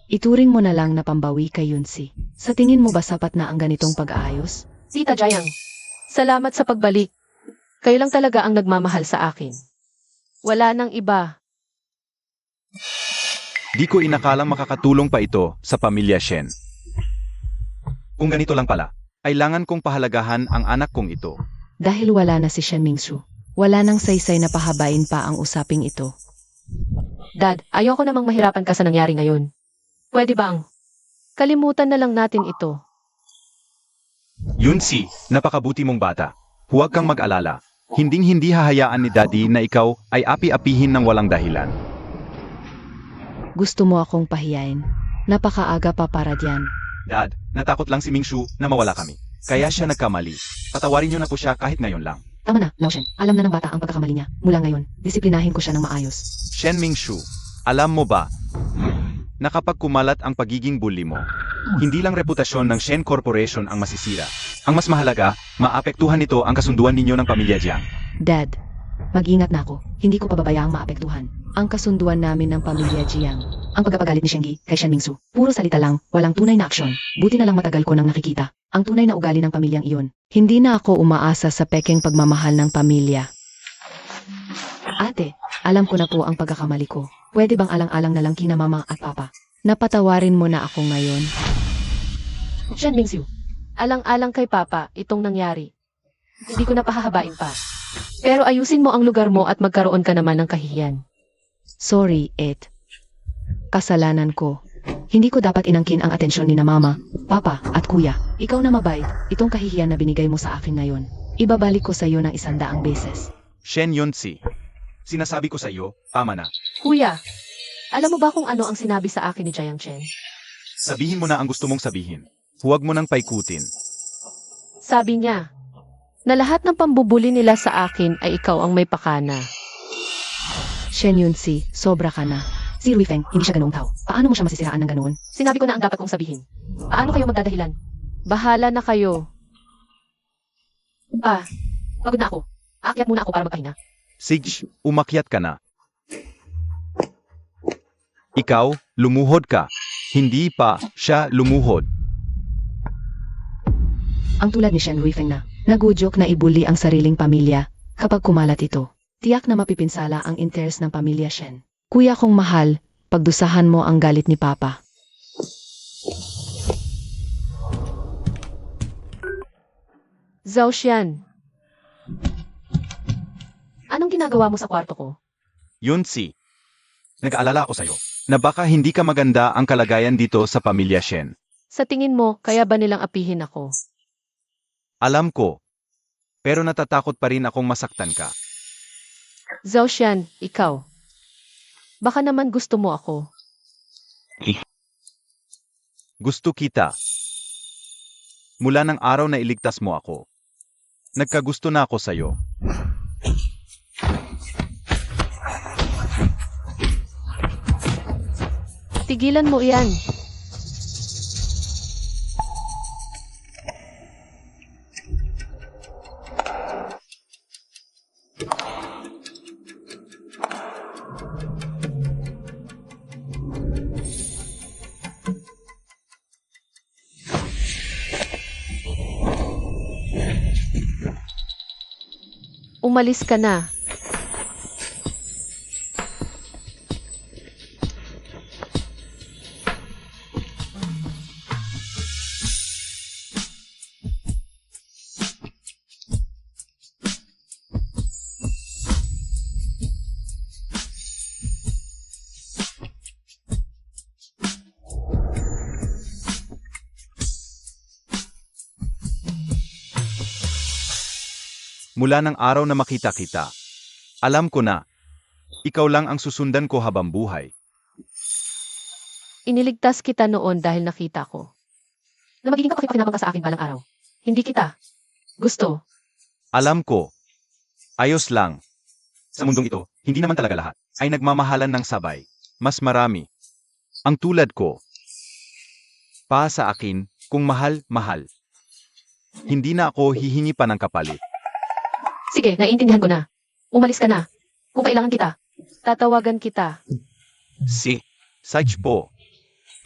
Ituring mo na lang na pambawi kay Yunsi. Sa tingin mo ba sapat na ang ganitong pag-aayos? Tita Jiang, salamat sa pagbalik. Kayo lang talaga ang nagmamahal sa akin. Wala nang iba. Di ko inakalang makakatulong pa ito sa pamilya Shen. Kung ganito lang pala, kailangan kong pahalagahan ang anak kong ito. Dahil wala na si Shen Mingshu, wala nang saysay na pahabain pa ang usaping ito. Dad, ayoko namang mahirapan ka sa nangyari ngayon. Pwede bang? Kalimutan na lang natin ito. Yunsi, napakabuti mong bata. Huwag kang mag-alala. Hinding-hindi hahayaan ni Daddy na ikaw ay api-apihin ng walang dahilan. Gusto mo akong pahiyain. Napakaaga pa para diyan. Dad, natakot lang si Mingshu na mawala kami. Kaya siya nagkamali. Patawarin niyo na po siya kahit ngayon lang. Tama na, Lao Shen. Alam na ng bata ang pagkakamali niya. Mula ngayon, disiplinahin ko siya ng maayos. Shen Mingshu, alam mo ba na kapag kumalat ang pagiging bully mo, hindi lang reputasyon ng Shen Corporation ang masisira. Ang mas mahalaga, maapektuhan nito ang kasunduan ninyo ng pamilya Jiang. Dad, mag-ingat na ako. Hindi ko pababayaang maapektuhan ang kasunduan namin ng pamilya Jiang. Ang pagkapagalit ni Shengi kay Shen Mingsu, puro salita lang, walang tunay na aksyon. Buti na lang matagal ko nang nakikita ang tunay na ugali ng pamilyang iyon. Hindi na ako umaasa sa pekeng pagmamahal ng pamilya. Ate, alam ko na po ang pagkakamali ko. Pwede bang alang-alang na lang kina mama at papa? Napatawarin mo na ako ngayon. Shen Mingxiu, alang-alang kay Papa itong nangyari. Hindi ko na pahahabain pa. Pero ayusin mo ang lugar mo at magkaroon ka naman ng kahihiyan. Sorry, Ed. Kasalanan ko. Hindi ko dapat inangkin ang atensyon ni na mama, papa, at kuya. Ikaw na mabait, itong kahihiyan na binigay mo sa akin ngayon. Ibabalik ko sa iyo ng 100 beses. Shen Yunsi, sinasabi ko sa iyo, tama na. Kuya, alam mo ba kung ano ang sinabi sa akin ni Jiang Chen? Sabihin mo na ang gusto mong sabihin. Huwag mo nang paikutin. Sabi niya, na lahat ng pambubuli nila sa akin ay ikaw ang may pakana. Shen Yunsi, sobra ka na. Si Rui Feng, hindi siya ganoong tao. Paano mo siya masisiraan ng ganoon? Sinabi ko na ang dapat kong sabihin. Paano kayo magdadahilan? Bahala na kayo. Pagod na ako. Aakyat muna ako para magpahinga. Sige, umakyat ka na. Ikaw, lumuhod ka. Hindi pa siya lumuhod. Ang tulad ni Shen Rui Feng na, nagudyok na ibuli ang sariling pamilya. Kapag kumalat ito, tiyak na mapipinsala ang interes ng pamilya Shen. Kuya kong mahal, pagdusahan mo ang galit ni Papa. Zhao Xian, anong ginagawa mo sa kwarto ko? Yunsi, nag-aalala ako sa'yo na baka hindi ka maganda ang kalagayan dito sa pamilya Shen. Sa tingin mo, kaya ba nilang apihin ako? Alam ko, pero natatakot pa rin akong masaktan ka. Zhao Xian, ikaw. Baka naman gusto mo ako. Gusto kita. Mula ng araw na iligtas mo ako, nagkagusto na ako sa'yo. Tigilan mo iyan. Umalis ka na. Mula ng araw na makita kita, alam ko na, ikaw lang ang susundan ko habang buhay. Iniligtas kita noon dahil nakita ko na magiging kapakipakinabang ka sa akin balang araw. Hindi kita gusto. Alam ko, ayos lang. Sa mundong ito, hindi naman talaga lahat ay nagmamahalan ng sabay. Mas marami. Ang tulad ko. Pa sa akin, kung mahal. Hindi na ako hihingi pa ng kapalit. Sige, naiintindihan ko na. Umalis ka na. Kung kailangan kita, tatawagan kita. Saj po.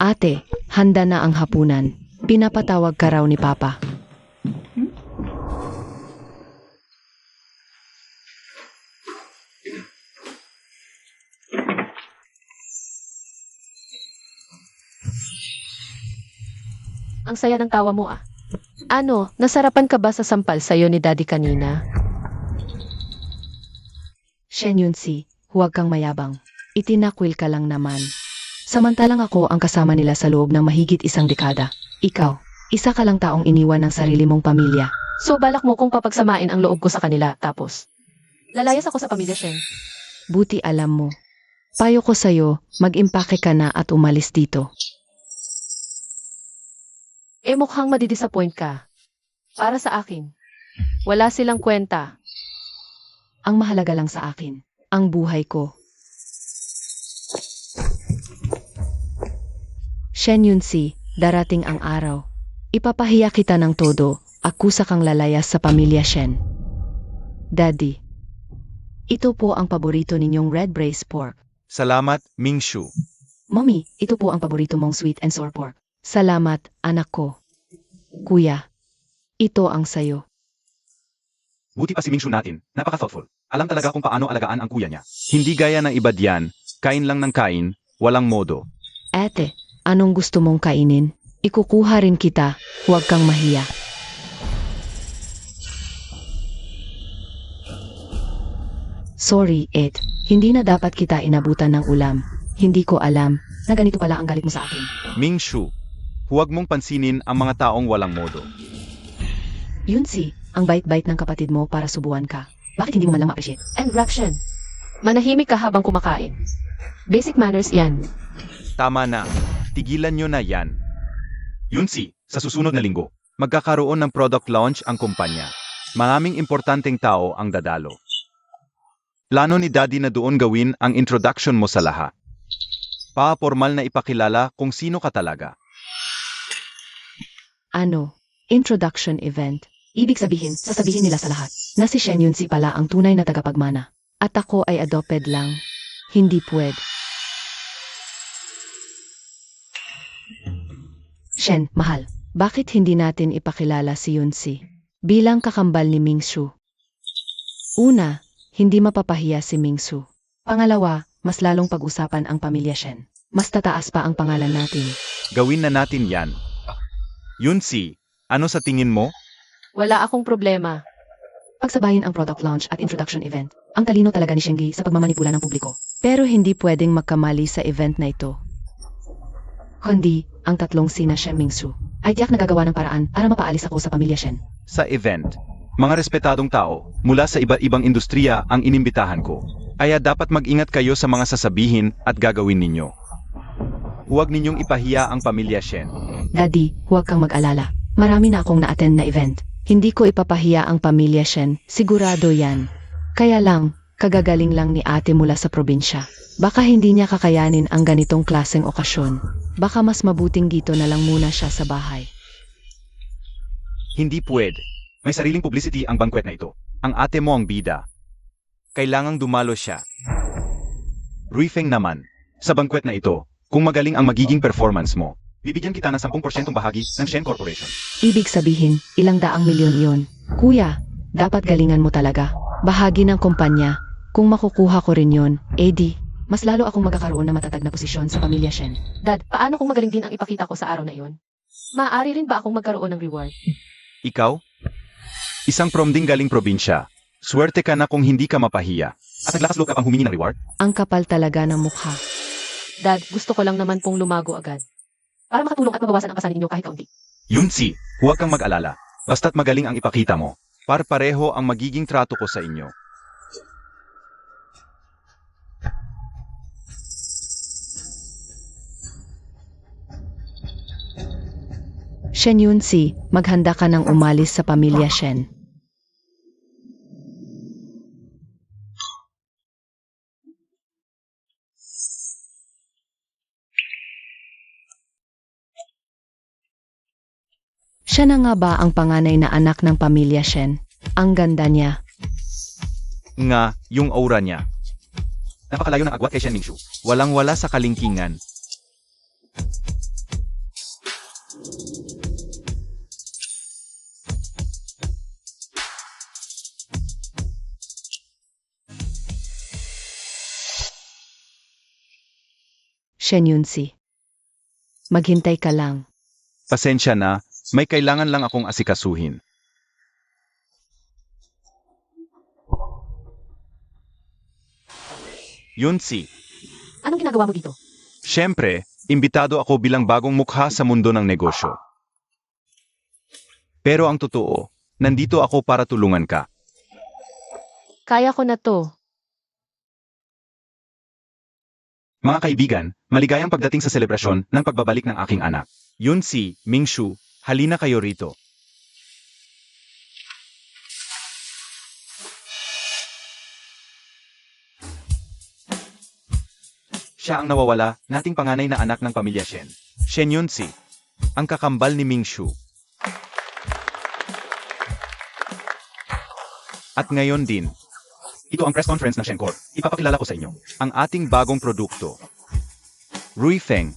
Ate, handa na ang hapunan. Pinapatawag ka raw ni Papa. Ang saya ng tawa mo ah. Ano, nasarapan ka ba sa sampal sa'yo ni Daddy kanina? Shen Yunsi, huwag kang mayabang. Itinakwil ka lang naman. Samantalang ako ang kasama nila sa loob ng mahigit isang dekada. Ikaw, isa ka lang taong iniwan ng sarili mong pamilya. So balak mo kung papagsamain ang loob ko sa kanila, tapos lalayas ako sa pamilya Shen. Buti alam mo. Payo ko sa'yo, mag-impake ka na at umalis dito. Eh mukhang madidisappoint ka. Para sa akin, wala silang kwenta. Ang mahalaga lang sa akin, ang buhay ko. Shen Yunsi, darating ang araw. Ipapahiya kita ng todo, akusa kang lalayas sa pamilya Shen. Daddy, ito po ang paborito ninyong red braised pork. Salamat, Mingshu. Mommy, ito po ang paborito mong sweet and sour pork. Salamat, anak ko. Kuya, ito ang sayo. Buti pa si Mingshu natin, napaka-thoughtful. Alam talaga kung paano alagaan ang kuya niya. Hindi gaya ng iba diyan, kain lang ng kain, walang modo. Ate, anong gusto mong kainin? Ikukuha rin kita, huwag kang mahiya. Sorry, Ed. Hindi na dapat kita inabutan ng ulam. Hindi ko alam na ganito pala ang galit mo sa akin. Mingshu, huwag mong pansinin ang mga taong walang modo. Yunsi, ang bait-bait ng kapatid mo para subuan ka. Bakit hindi mo man lang ma-appreciate? And Rakshen, manahimik ka habang kumakain. Basic manners yan. Tama na, tigilan nyo na yan. Yunsi, sa susunod na linggo, magkakaroon ng product launch ang kumpanya. Maraming importanteng tao ang dadalo. Plano ni Daddy na doon gawin ang introduction mo sa lahat. Pa-formal na ipakilala kung sino ka talaga. Ano? Introduction event. Ibig sabihin, sasabihin nila sa lahat na si Shen Yunsi pala ang tunay na tagapagmana. At ako ay adopted lang. Hindi pwede. Shen, mahal. Bakit hindi natin ipakilala si Yunsi bilang kakambal ni Mingshu? Una, hindi mapapahiya si Mingshu. Pangalawa, mas lalong pag-usapan ang pamilya Shen. Mas tataas pa ang pangalan natin. Gawin na natin yan. Yunsi, ano sa tingin mo? Wala akong problema. Pagsabayin ang product launch at introduction event. Ang talino talaga ni Shengi sa pagmamanipula ng publiko. Pero hindi pwedeng magkamali sa event na ito. Kundi, ang tatlong sina Shen Mingshu ay tiyak nagagawa ng paraan para mapaalis ako sa pamilya Shen. Sa event, mga respetadong tao mula sa iba't ibang industriya ang inimbitahan ko. Kaya dapat mag-ingat kayo sa mga sasabihin at gagawin ninyo. Huwag ninyong ipahiya ang pamilya Shen. Daddy, huwag kang mag-alala. Marami na akong na-attend na event. Hindi ko ipapahiya ang pamilya Shen, sigurado yan. Kaya lang, kagagaling lang ni ate mula sa probinsya. Baka hindi niya kakayanin ang ganitong klaseng okasyon. Baka mas mabuting dito na lang muna siya sa bahay. Hindi pwede. May sariling publicity ang banquet na ito. Ang ate mo ang bida. Kailangang dumalo siya. Briefing naman. Sa banquet na ito, kung magaling ang magiging performance mo, bibigyan kita ng 10% bahagi ng Shen Corporation. Ibig sabihin, ilang daang milyon iyon. Kuya, dapat galingan mo talaga. Bahagi ng kumpanya. Kung makukuha ko rin yon, Eddie, mas lalo akong magkakaroon ng matatag na posisyon sa pamilya Shen. Dad, paano kung magaling din ang ipakita ko sa araw na iyon? Maaari rin ba akong magkaroon ng reward? Ikaw? Isang promding galing probinsya. Swerte ka na kung hindi ka mapahiya. At naglakas loob ka pang humingi ng reward? Ang kapal talaga ng mukha. Dad, gusto ko lang naman pong lumago agad. Para makatulong at mabawasan ang pasanin ninyo kahit kaunti. Yunsi, huwag kang mag-alala. Basta't magaling ang ipakita mo. Par-pareho ang magiging trato ko sa inyo. Shen Yunsi, maghanda ka ng umalis sa pamilya Shen. Siya na nga ba ang panganay na anak ng pamilya Shen? Ang ganda niya. Nga, yung aura niya. Napakalayo ng agwat kay Shen Mingshu. Walang-wala sa kalingkingan. Shen Yunsi. Maghintay ka lang. Pasensya na, may kailangan lang akong asikasuhin. Yunsi, Anong ginagawa mo dito? siyempre, imbitado ako bilang bagong mukha sa mundo ng negosyo. Pero ang totoo, nandito ako para tulungan ka. Kaya ko na to. Mga kaibigan, maligayang pagdating sa selebrasyon ng pagbabalik ng aking anak. Yunsi, Mingshu, halina kayo rito. Siya ang nawawala, nating panganay na anak ng pamilya Shen. Shen Yunsi, ang kakambal ni Mingshu. At ngayon din, ito ang press conference ng Shencor. Ipapakilala ko sa inyo ang ating bagong produkto. Rui Feng.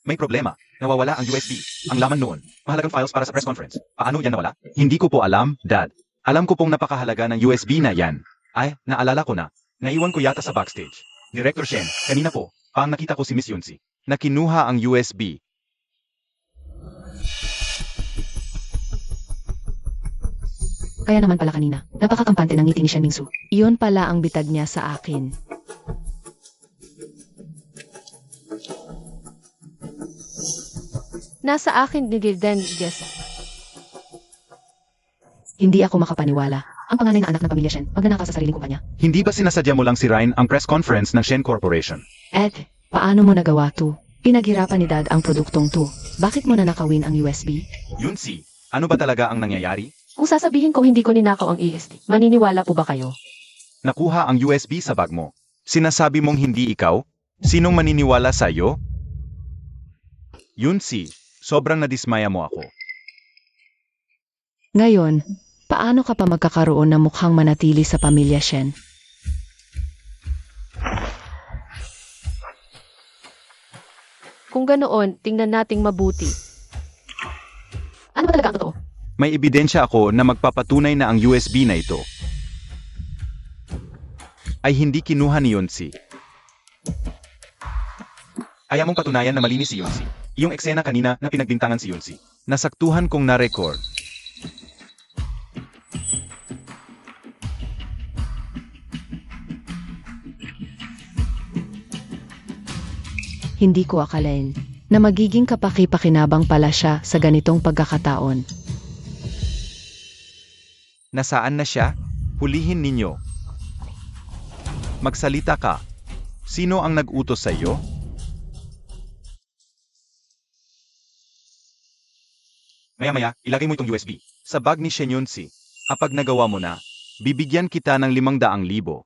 May problema. Nawawala ang USB. Ang laman noon, mahalagang files para sa press conference. Paano yan nawala? Hindi ko po alam, Dad. Alam ko pong napakahalaga ng USB na yan. Ay, naalala ko na. Naiwan ko yata sa backstage. Director Shen, kanina po, pang nakita ko si Miss Yunsi, na kinuha ang USB. Kaya naman pala kanina. Napakakampante ng ngiti ni Shen Mingsu. Iyon pala ang bitag niya sa akin. Nasa akin ni Gilden, yes. Hindi ako makapaniwala. Ang panganay na anak ng pamilya Shen, magnanakaw sa sariling kumpanya. Hindi ba sinasadya mo lang si Ryan ang press conference ng Shen Corporation? Ed, paano mo nagawa to? Pinaghirapan ni Dad ang produktong to. Bakit mo nanakawin ang USB? Yunsi, ano ba talaga ang nangyayari? Kung sasabihin ko hindi ko ninakaw ang ESD, maniniwala po ba kayo? Nakuha ang USB sa bag mo. Sinasabi mong hindi ikaw? Sinong maniniwala sa iyo? Yunsi, sobrang nadismaya mo ako. Ngayon, paano ka pa magkakaroon ng mukhang manatili sa pamilya Shen? Kung ganoon, tingnan nating mabuti. Ano ba talaga ang totoo? May ebidensya ako na magpapatunay na ang USB na ito ay hindi kinuha ni Yunsi. Ayaw mong patunayan na malinis si Yunsi. Iyong eksena kanina na pinagbintangan si Yunsi. Nasaktuhan kong na-record. Hindi ko akalain na magiging kapaki-pakinabang pala siya sa ganitong pagkakataon. Nasaan na siya? Hulihin ninyo. Magsalita ka. Sino ang nag-utos sa iyo? Maya-maya, ilagay mo itong USB sa bag ni Shen Yunsi. Kapag nagawa mo na, bibigyan kita ng 500,000.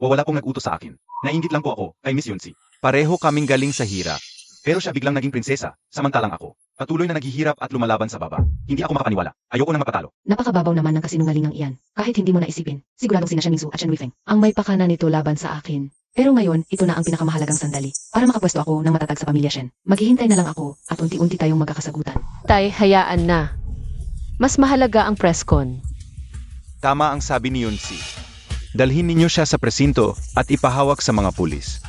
Wala pong nag-utos sa akin. Nainggit lang po ako kay Miss Yunsi. Pareho kaming galing sa hirap. Pero siya biglang naging prinsesa, samantalang ako, patuloy na naghihirap at lumalaban sa baba. Hindi ako makapaniwala. Ayoko nang mapatalo. Napakababaw naman ng kasinungalingang iyan. Kahit hindi mo naisipin, siguradong sina Shen Mingsu at Shen Weifeng. Ang may pakana nito laban sa akin. Pero ngayon, ito na ang pinakamahalagang sandali. Para makapwesto ako ng matatag sa pamilya Shen. Maghihintay na lang ako at unti-unti tayong magkakasagutan. Tay, hayaan na. Mas mahalaga ang presscon. Tama ang sabi ni Yunsi. Dalhin ninyo siya sa presinto at ipahawak sa mga pulis.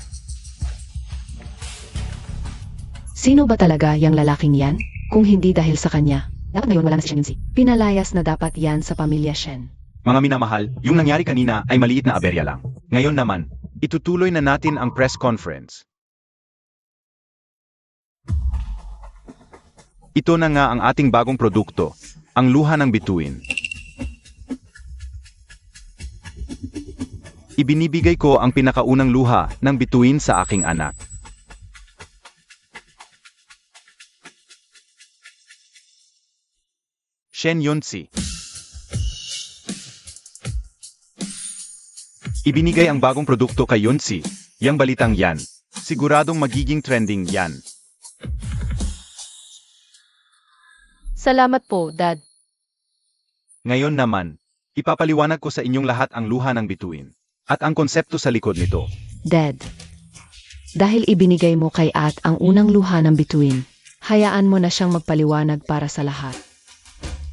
Sino ba talaga yung lalaking yan? Kung hindi dahil sa kanya, Dapat ngayon wala na si Shen Yunsi. pinalayas na dapat yan sa pamilya Shen. Mga minamahal, yung nangyari kanina ay maliit na aberya lang. Ngayon naman, itutuloy na natin ang press conference. Ito na nga ang ating bagong produkto, ang luha ng bituin. Ibinibigay ko ang pinakaunang luha ng bituin sa aking anak. Shen Yunsi. Ibinigay ang bagong produkto kay Yunsi, yang balitang yan. Siguradong magiging trending yan. Salamat po, Dad. Ngayon naman, ipapaliwanag ko sa inyong lahat ang luha ng bituin at ang konsepto sa likod nito. Dad, dahil ibinigay mo kay At ang unang luha ng bituin, hayaan mo na siyang magpaliwanag para sa lahat.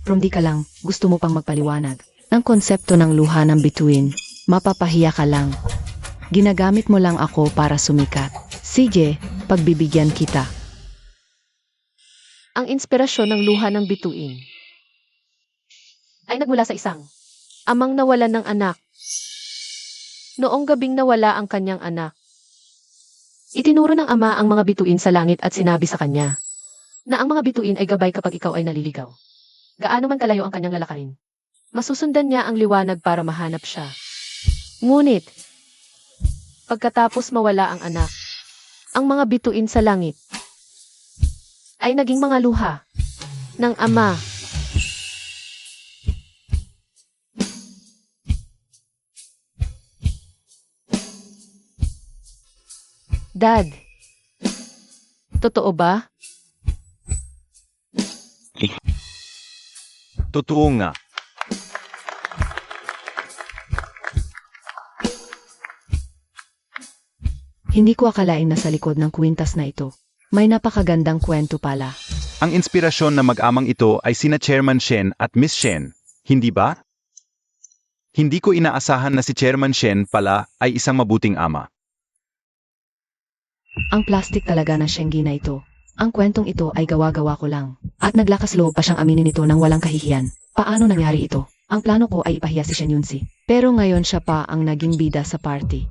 From di ka lang, gusto mo pang magpaliwanag. Ang konsepto ng luha ng bituin, mapapahiya ka lang. Ginagamit mo lang ako para sumikat. Sige, pagbibigyan kita. Ang inspirasyon ng luha ng bituin ay nagmula sa isang amang nawalan ng anak. Noong gabing nawala ang kanyang anak, itinuro ng ama ang mga bituin sa langit at sinabi sa kanya na ang mga bituin ay gabay kapag ikaw ay naliligaw. Gaano man kalayo ang kanyang lalakarin, masusundan niya ang liwanag para mahanap siya. Ngunit, pagkatapos mawala ang anak, ang mga bituin sa langit ay naging mga luha ng ama. Dad, totoo ba? Totoo nga. Hindi ko akalain na sa likod ng kwintas na ito, may napakagandang kwento pala. Ang inspirasyon na mag-amang ito ay sina Chairman Shen at Miss Shen, hindi ba? Hindi ko inaasahan na si Chairman Shen pala ay isang mabuting ama. Ang plastic talaga na Shengi na ito. Ang kwentong ito ay gawa-gawa ko lang. At naglakas loob pa siyang aminin ito ng walang kahihiyan. Paano nangyari ito? Ang plano ko ay ipahiya si Shen Yunsi. Pero ngayon siya pa ang naging bida sa party.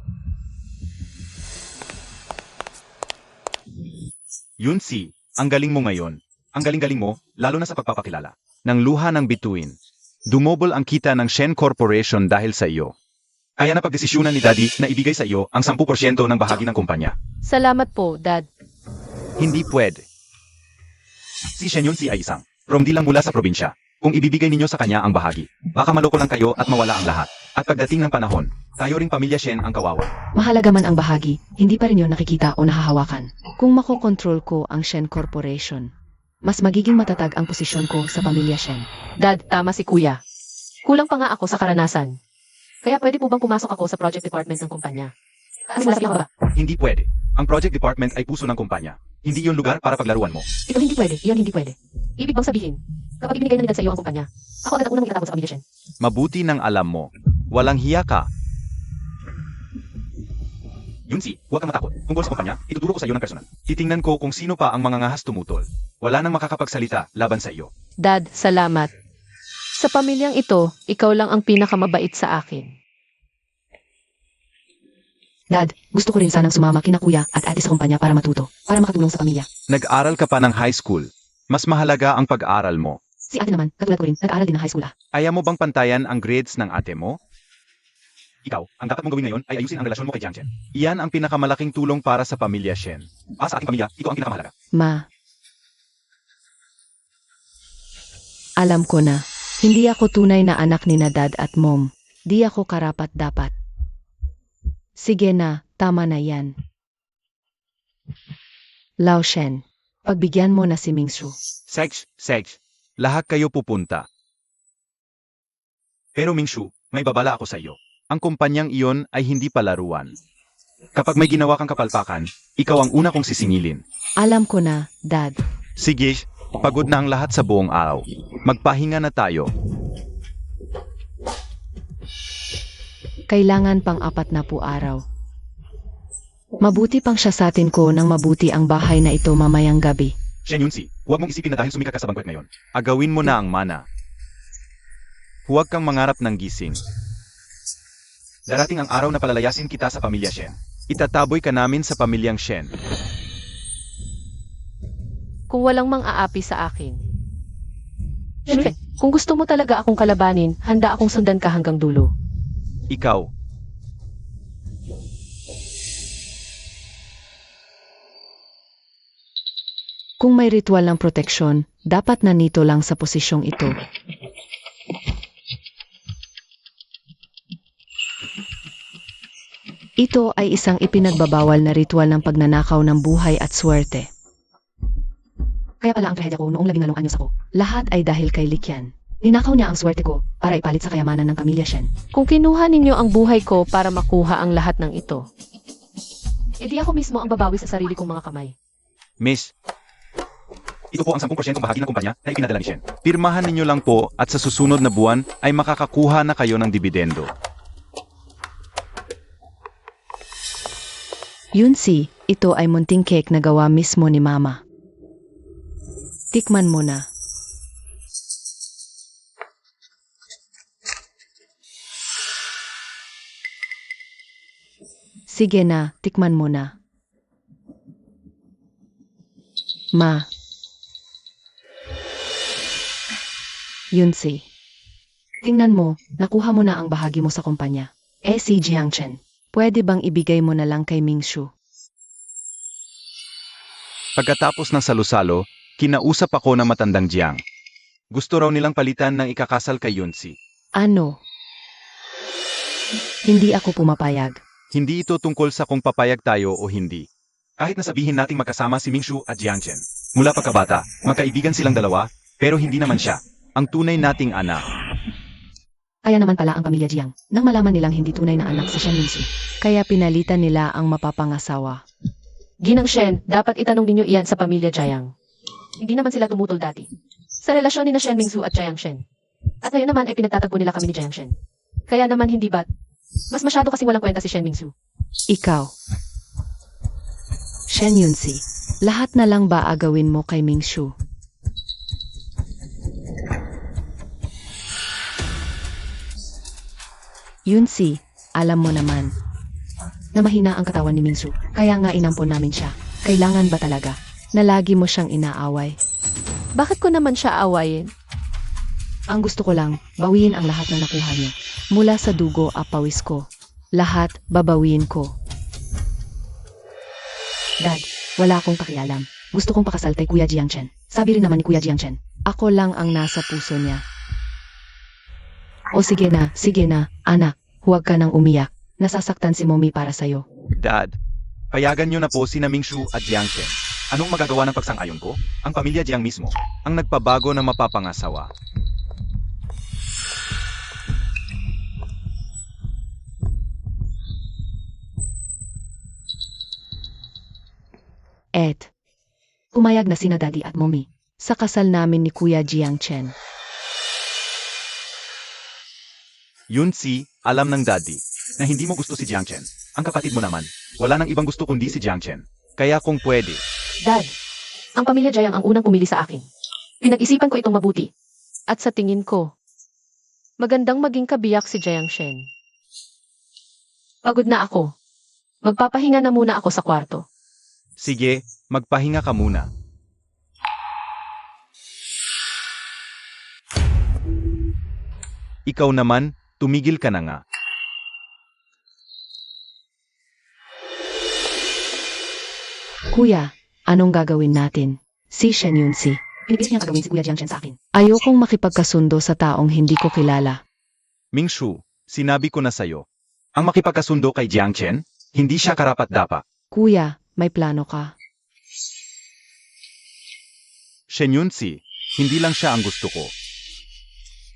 Yunsi, ang galing mo ngayon. Ang galing-galing mo, lalo na sa pagpapakilala. Ng luha ng bituin. Dumobol ang kita ng Shen Corporation dahil sa iyo. Kaya na pagdesisyonan ni Daddy na ibigay sa iyo ang 10% ng bahagi ng kumpanya. Salamat po, Dad. Hindi pwede. Si Shen Yunsi ay isang Romdi lang mula sa probinsya. Kung ibibigay ninyo sa kanya ang bahagi, baka maloko lang kayo at mawala ang lahat. At pagdating ng panahon, tayo ring pamilya Shen ang kawawa. Mahalaga man ang bahagi, hindi pa rin yun nakikita o nahahawakan. Kung makokontrol ko ang Shen Corporation, mas magiging matatag ang posisyon ko sa pamilya Shen. Dad, tama si Kuya. Kulang pa nga ako sa karanasan. Kaya pwede po bang pumasok ako sa project department ng kumpanya? Kasi ako ba? Hindi pwede. Ang project department ay puso ng kumpanya. Hindi yun lugar para paglaruan mo. Ito hindi pwede, iyan hindi pwede. Ibig bang sabihin, kapag ibinigay na ni Dad sa iyo ang kumpanya, ako agad ang unang magtatapos sa pamilya Shen. Mabuti nang alam mo. Walang hiya ka. Yunsi, huwag kang matakot. Tungkol sa kumpanya, ituturo ko sa iyo ng personal. Titingnan ko kung sino pa ang mga ngahas tumutol. Wala nang makakapagsalita laban sa iyo. Dad, salamat. Sa pamilyang ito, ikaw lang ang pinakamabait sa akin. Dad, gusto ko rin sanang sumama kina kuya at ate sa kumpanya para matuto, para makatulong sa pamilya. Nag-aral ka pa ng high school. Mas mahalaga ang pag-aral mo. Si ate naman, katulad ko rin, nag-aaral din ng high school. Ayaw mo bang pantayan ang grades ng ate mo? Ikaw, ang dapat mong gawin ngayon ay ayusin ang relasyon mo kay Jiang Chen. Iyan ang pinakamalaking tulong para sa pamilya Shen. Para sa ating pamilya, ito ang pinakamahalaga. Ma. Alam ko na, hindi ako tunay na anak ni na Dad at Mom. Di ako karapat-dapat. Sige na, tama na yan. Lao Shen, pagbigyan mo na si Mingshu. Sex. Lahat kayo pupunta. Pero Mingshu, may babala ako sa iyo. Ang kumpanyang iyon ay hindi palaruan. Kapag may ginawa kang kapalpakan, ikaw ang una kong sisingilin. Alam ko na, Dad. Sige, pagod na ang lahat sa buong araw. Magpahinga na tayo. Kailangan pang 4 na po araw. Mabuti pang siya sa atin ko nang mabuti ang bahay na ito mamayang gabi. Shen Yunsi, huwag mong isipin na dahil sumikat ka sa banquet ngayon. Agawin mo na ang mana. Huwag kang mangarap ng gising. Darating ang araw na palalayasin kita sa pamilya Shen. Itataboy ka namin sa pamilyang Shen. Kung walang mang-aapi sa akin. Siyempre, kung gusto mo talaga akong kalabanin, handa akong sundan ka hanggang dulo. Ikaw. Kung may ritual ng proteksyon, dapat nanito lang sa posisyong ito. Ito ay isang ipinagbabawal na ritual ng pagnanakaw ng buhay at swerte. Kaya pala ang trahedya ko noong 18 anyos ako. Lahat ay dahil kay Likyan. Ninakaw niya ang swerte ko para ipalit sa kayamanan ng pamilya Shen. Kung kinuha ninyo ang buhay ko para makuha ang lahat ng ito, edi ako mismo ang babawi sa sarili kong mga kamay. Miss, Ito po ang 10% bahagi ng kumpanya na ipinadala ni Shen. Pirmahan ninyo lang po at sa susunod na buwan ay makakakuha na kayo ng dibidendo. Yunsi, ito ay munting cake na gawa mismo ni Mama. Tikman mo na. Sige na, tikman mo na. Ma. Yunsi. Tingnan mo, nakuha mo na ang bahagi mo sa kumpanya. Si Jiang Chen. Pwede bang ibigay mo na lang kay Mingshu? Pagkatapos ng salusalo, kinausap ako ng matandang Jiang. Gusto raw nilang palitan ng ikakasal kay Yunsi. Ano? Hindi ako pumapayag. Hindi ito tungkol sa kung papayag tayo o hindi. Kahit nasabihin nating magkasama si Mingshu at Jiang Chen. Mula pagkabata, magkaibigan silang dalawa, pero hindi naman siya ang tunay nating anak. Kaya naman pala ang pamilya Jiang, nang malaman nilang hindi tunay na anak si Shen Mingsu. Kaya pinalitan nila ang mapapangasawa. Ginang Shen, dapat itanong ninyo iyan sa pamilya Jiang. Hindi naman sila tumutol dati. Sa relasyon ni na Shen Mingsu at Jiang Shen. At ngayon naman ay pinagtatagpo nila kami ni Jiang Shen. Kaya naman hindi ba't? Mas masyado kasing walang kwenta si Shen Mingsu. Ikaw. Shen Yunsi, lahat na lang ba agawin mo kay Mingshu? Yunsi, alam mo naman. Na mahina ang katawan ni Mingsu, kaya nga inampon namin siya. Kailangan ba talaga? Na lagi mo siyang inaaway. Bakit ko naman siya awayin? Ang gusto ko lang, bawiin ang lahat na nakuha niyo. Mula sa dugo at pawis ko. Lahat babawiin ko. Dad, wala akong pakialam. Gusto kong pakasal kay Kuya Jiang Chen. Sabi rin naman ni Kuya Jiang Chen. Ako lang ang nasa puso niya. O sige na, anak. Huwag ka nang umiyak. Nasasaktan si Mommy para sa'yo. Dad, payagan niyo na po sina Mingshu at Jiang Chen. Anong magagawa ng pagsang-ayon ko? Ang pamilya Jiang mismo, ang nagpabago ng mapapangasawa. Umayag na sina Daddy at Mommy. Sa kasal namin ni Kuya Jiang Chen. Yunsi, alam ng daddy na hindi mo gusto si Jiang Chen. Ang kapatid mo naman, wala nang ibang gusto kundi si Jiang Chen. Kaya kung pwede. Dad, ang pamilya Jiang ang unang pumili sa akin. Pinag-isipan ko itong mabuti. At sa tingin ko, magandang maging kabiyak si Jiang Shen. Pagod na ako. Magpapahinga na muna ako sa kwarto. Sige, magpahinga ka muna. Ikaw naman, tumigil ka na nga. Kuya, anong gagawin natin? Si Shen Yunsi. Pinipilit niyang gagawin si Kuya Jiang Chen sa akin. Ayokong makipagkasundo sa taong hindi ko kilala. Mingshu, sinabi ko na sa'yo. Ang makipagkasundo kay Jiang Chen, hindi siya karapat-dapat. Kuya, may plano ka. Shen Yunsi, hindi lang siya ang gusto ko.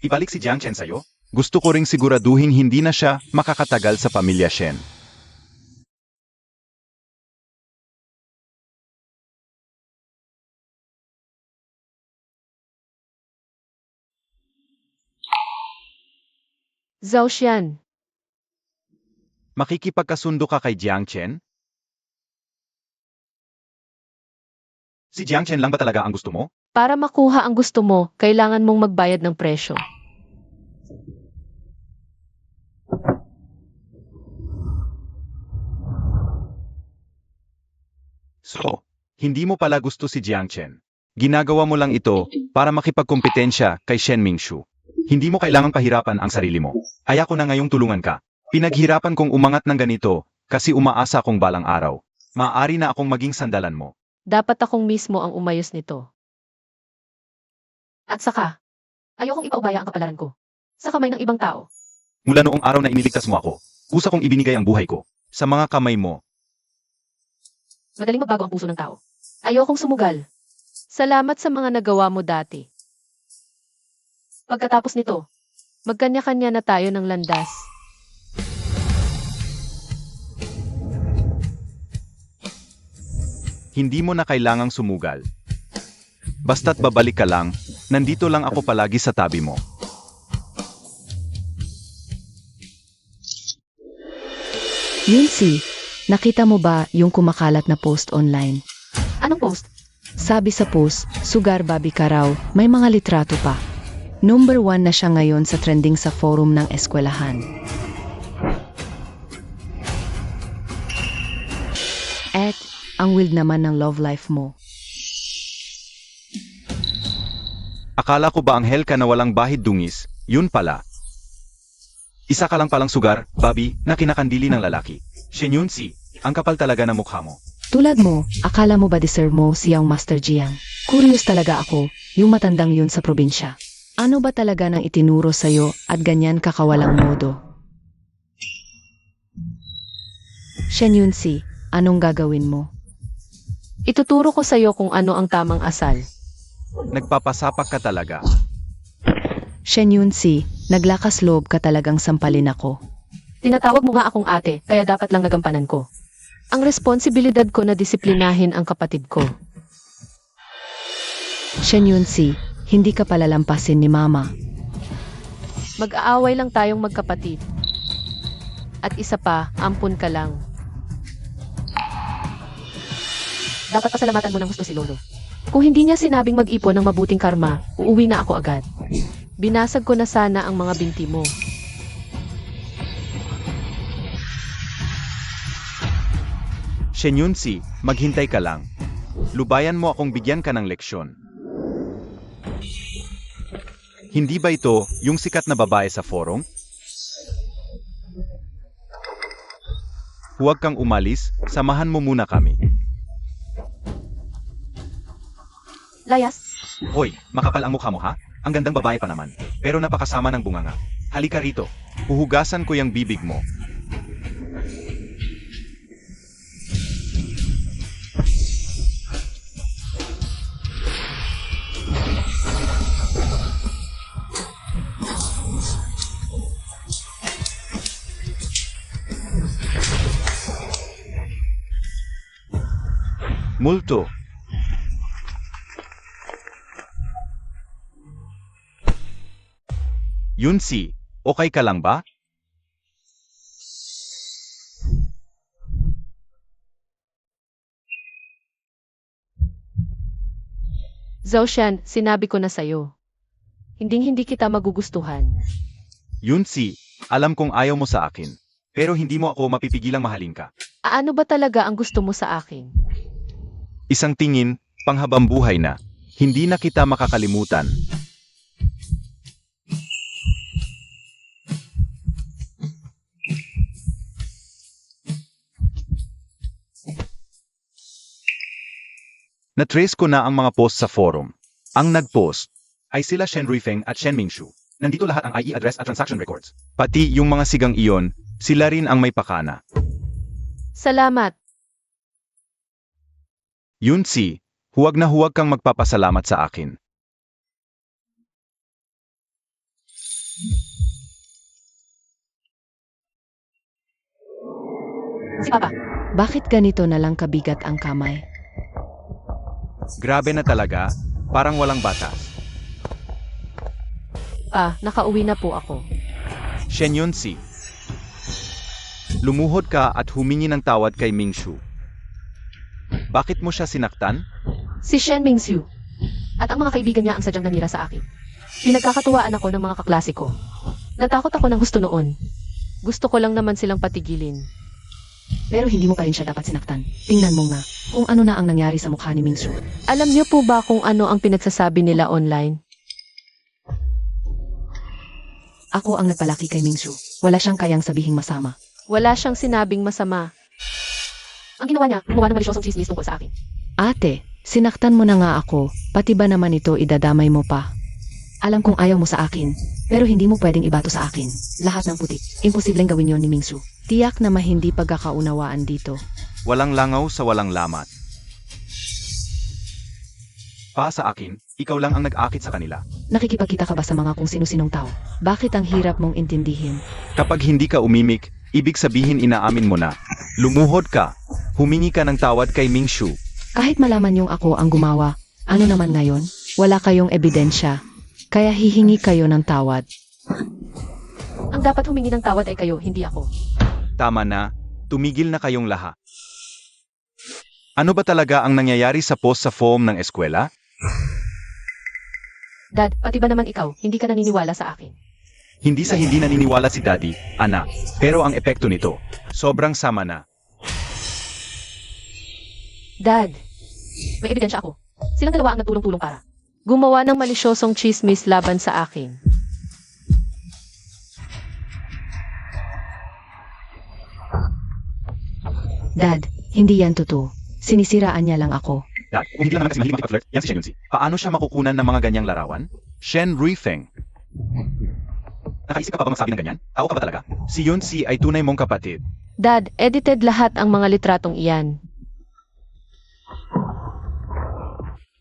Ibalik si Jiang Chen sa'yo? Gusto ko ring siguraduhin hindi na siya makakatagal sa pamilya Shen. Zhao Xian, Makikipagkasundo ka kay Jiang Chen? Si Jiang Chen lang ba talaga ang gusto mo? para makuha ang gusto mo, kailangan mong magbayad ng presyo. So, hindi mo pala gusto si Jiang Chen. Ginagawa mo lang ito para makipagkompetensya kay Shen Mingshu. Hindi mo kailangang pahirapan ang sarili mo. Kaya ko na ngayong tulungan ka. Pinaghirapan kong umangat ng ganito kasi umaasa akong balang araw. Maaari na akong maging sandalan mo. Dapat akong mismo ang umayos nito. At saka, ayokong ipaubaya ang kapalaran ko sa kamay ng ibang tao. Mula noong araw na iniligtas mo ako, kusa kong ibinigay ang buhay ko sa mga kamay mo. Madaling magbago ang puso ng tao. Ayokong sumugal. Salamat sa mga nagawa mo dati. Pagkatapos nito, Magkanya-kanya na tayo ng landas. Hindi mo na kailangang sumugal. Basta't babalik ka lang, nandito lang ako palagi sa tabi mo. Yunsi, nakita mo ba yung kumakalat na post online? Anong post? Sabi sa post, sugar baby ka raw, may mga litrato pa. Number 1 na siya ngayon sa trending sa forum ng eskwelahan. At, ang wild naman ng love life mo. Akala ko ba anghel ka na walang bahid dungis, yun pala. Isa ka lang palang sugar, Bobby, na kinakandili ng lalaki. Shen Yunsi, ang kapal talaga ng mukha mo. Tulad mo, akala mo ba deserve mo siyang Master Jiang? Curious talaga ako, yung matandang yun sa probinsya. Ano ba talaga nang itinuro sa'yo at ganyan kakawalang modo? Shen Yunsi, anong gagawin mo? Ituturo ko sa'yo kung ano ang tamang asal. Nagpapasapak ka talaga. Shen Yunsi, naglakas loob ka talagang sampalin ako. Tinatawag mo nga akong ate, kaya dapat lang nagampanan ko. Ang responsibilidad ko na disiplinahin ang kapatid ko. Shen Yunsi, hindi ka palalampasin ni Mama. Mag-aaway lang tayong magkapatid. At isa pa, ampun ka lang. Dapat pasalamatan mo ng gusto si Lolo. Kung hindi niya sinabing mag-ipon ng mabuting karma, uuwi na ako agad. Binasag ko na sana ang mga binti mo. Shen Yunsi, maghintay ka lang. Lubayan mo akong bigyan ka ng leksyon. Hindi ba ito yung sikat na babae sa forum? Huwag kang umalis, samahan mo muna kami. Layas, Hoy, makapal ang mukha mo ha? Ang gandang babae pa naman, pero napakasama ng bunganga. Halika rito, huhugasan ko yung bibig mo. Multo. Yunsi, okay ka lang ba? Zhaoshan, sinabi ko na sa'yo. Hindi kita magugustuhan. Yunsi, alam kong ayaw mo sa akin, pero hindi mo ako mapipigilang mahalin ka. Ano ba talaga ang gusto mo sa akin? Isang tingin, panghabang buhay na. Hindi na kita makakalimutan. Na-trace ko na ang mga post sa forum. Ang nag-post ay sila Shen Ruifeng at Shen Mingshu. Nandito lahat ang IE address at transaction records. Pati yung mga sigang iyon, sila rin ang may pakana. Salamat. Yunsi, huwag na huwag kang magpapasalamat sa akin. si Papa. Bakit ganito na lang kabigat ang kamay? Grabe na talaga, parang walang batas. Nakauwi na po ako. Shen Yunsi, lumuhod ka at humingi ng tawad kay Mingshu. Bakit mo siya sinaktan? Si Shen Mingxiu. At ang mga kaibigan niya ang sadyang nanira sa akin. Pinagkakatuwaan ako ng mga kaklase ko. Natakot ako ng husto noon. Gusto ko lang naman silang patigilin. Pero hindi mo pa rin siya dapat sinaktan. Tingnan mo nga kung ano na ang nangyari sa mukha ni Mingxiu. Alam niyo po ba kung ano ang pinagsasabi nila online? Ako ang nagpalaki kay Mingxiu. Wala siyang kayang sabihing masama. Wala siyang sinabing masama. Ang ginawa niya, gumawa ng malisyosong chismis tungkol sa akin. Ate, sinaktan mo na nga ako, pati ba naman ito idadamay mo pa? Alam kong ayaw mo sa akin, pero hindi mo pwedeng ibato sa akin. Lahat ng putik, imposibleng gawin yon ni Mingxiu. Tiyak na hindi pagkakaunawaan dito. Walang langaw sa walang lamat. Sa akin, ikaw lang ang nag-akit sa kanila. Nakikipagkita ka ba sa mga kung sino-sinong tao? Bakit ang hirap mong intindihin? Kapag hindi ka umimik, ibig sabihin inaamin mo na. Lumuhod ka, humingi ka ng tawad kay Mingshu. Kahit malaman yung ako ang gumawa, Ano naman ngayon? Wala kayong ebidensya. Kaya hihingi kayo ng tawad. Ang dapat humingi ng tawad ay kayo, hindi ako. Tama na, tumigil na kayong lahat. Ano ba talaga ang nangyayari sa post sa foam ng eskwela? Dad, pati ba naman ikaw, hindi ka naniniwala sa akin? Hindi sa hindi naniniwala si Daddy, anak. Pero ang epekto nito, sobrang sama na. Dad, may ebidensya ako. Silang dalawa ang nagtulong-tulong para. Gumawa ng malisyosong chismis laban sa akin. Dad, hindi yan totoo. Sinisiraan niya lang ako. Dad, kung hindi lang naman kasi mahilig makipag-flirt, yan si Shen Yunzi. Paano siya makukunan ng mga ganyang larawan? Shen Ruifeng. Nakaisip ka pa ba magsabi ng ganyan? Tao ka ba talaga? Si Yunzi ay tunay mong kapatid. Dad, edited lahat ang mga litratong iyan.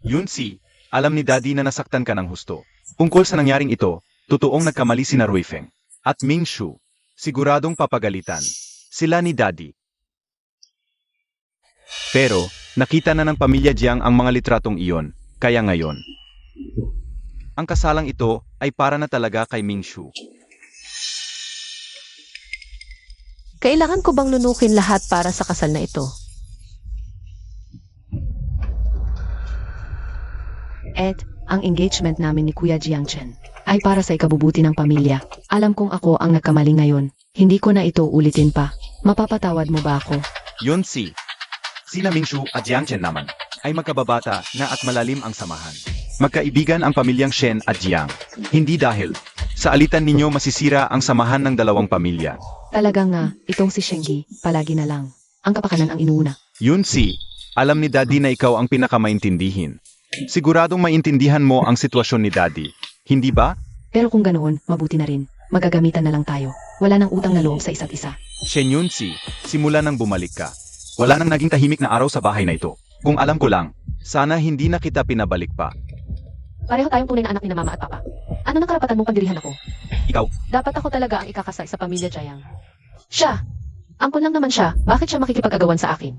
Yunzi, alam ni Daddy na nasaktan ka ng husto. Tungkol sa nangyaring ito, totoong nagkamali sina Ruifeng at Ming Shu. Siguradong papagalitan sila ni Daddy. Pero, nakita na ng pamilya Jiang ang mga litratong iyon, kaya ngayon. Ang kasalang ito ay para na talaga kay Ming Shu. Kailangan ko bang lunukin lahat para sa kasal na ito? Ed, ang engagement namin ni Kuya Jiangchen ay para sa ikabubuti ng pamilya. Alam kong ako ang nagkamali ngayon. Hindi ko na ito ulitin pa. Mapapatawad mo ba ako? Yunzi, sina Ming Shu at Jiang Chen naman ay magkababata na at malalim ang samahan. Magkaibigan ang pamilyang Shen at Jiang. Hindi dahil sa alitan ninyo masisira ang samahan ng dalawang pamilya. Talaga nga, itong si Shengi, palagi na lang. Ang kapakanan ang inuuna. Yunzi, alam ni Daddy na ikaw ang pinakamaintindihin. Siguradong maintindihan mo ang sitwasyon ni Daddy, hindi ba? Pero kung ganoon, mabuti na rin. Magagamitan na lang tayo. Wala nang utang na loob sa isa't isa. Shen Yunzi, simula nang bumalik ka. Wala nang naging tahimik na araw sa bahay na ito. Kung alam ko lang, sana hindi na kita pinabalik pa. Pareho tayong tunay na anak ni na mama at papa. Ano nang karapatan mong pandirihan ako? Ikaw, Dapat ako talaga ang ikakasal sa pamilya Jiang. Siya! Angkon lang naman siya, bakit siya makikipag-agawan sa akin?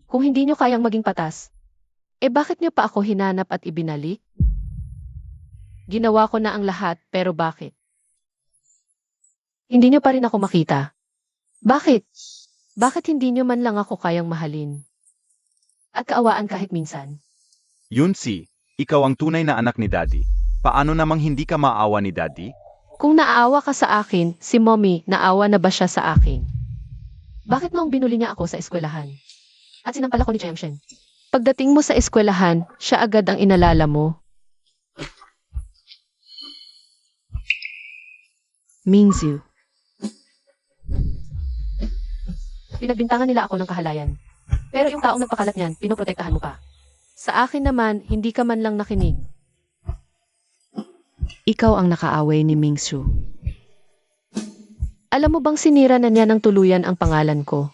Kung hindi nyo kayang maging patas, bakit nyo pa ako hinanap at ibinalik? Ginawa ko na ang lahat, pero bakit? Hindi nyo pa rin ako makita. Bakit? Bakit hindi nyo man lang ako kayang mahalin? At kaawaan kahit minsan. Yunzi, ikaw ang tunay na anak ni Daddy. Paano namang hindi ka maawa ni Daddy? Kung naawa ka sa akin, si Mommy, naawa na ba siya sa akin? Bakit noong binuli niya ako sa eskwelahan? At sinampal ako ni Jiang Shen? Pagdating mo sa eskwelahan, siya agad ang inalala mo. Mingzhu, Pinagbintangan nila ako ng kahalayan. Pero yung taong nagpakalat niyan, pinoprotektahan mo pa. Sa akin naman, hindi ka man lang nakinig. ikaw ang nakaaway ni Mingzhu. Alam mo bang sinira na niya ng tuluyan ang pangalan ko?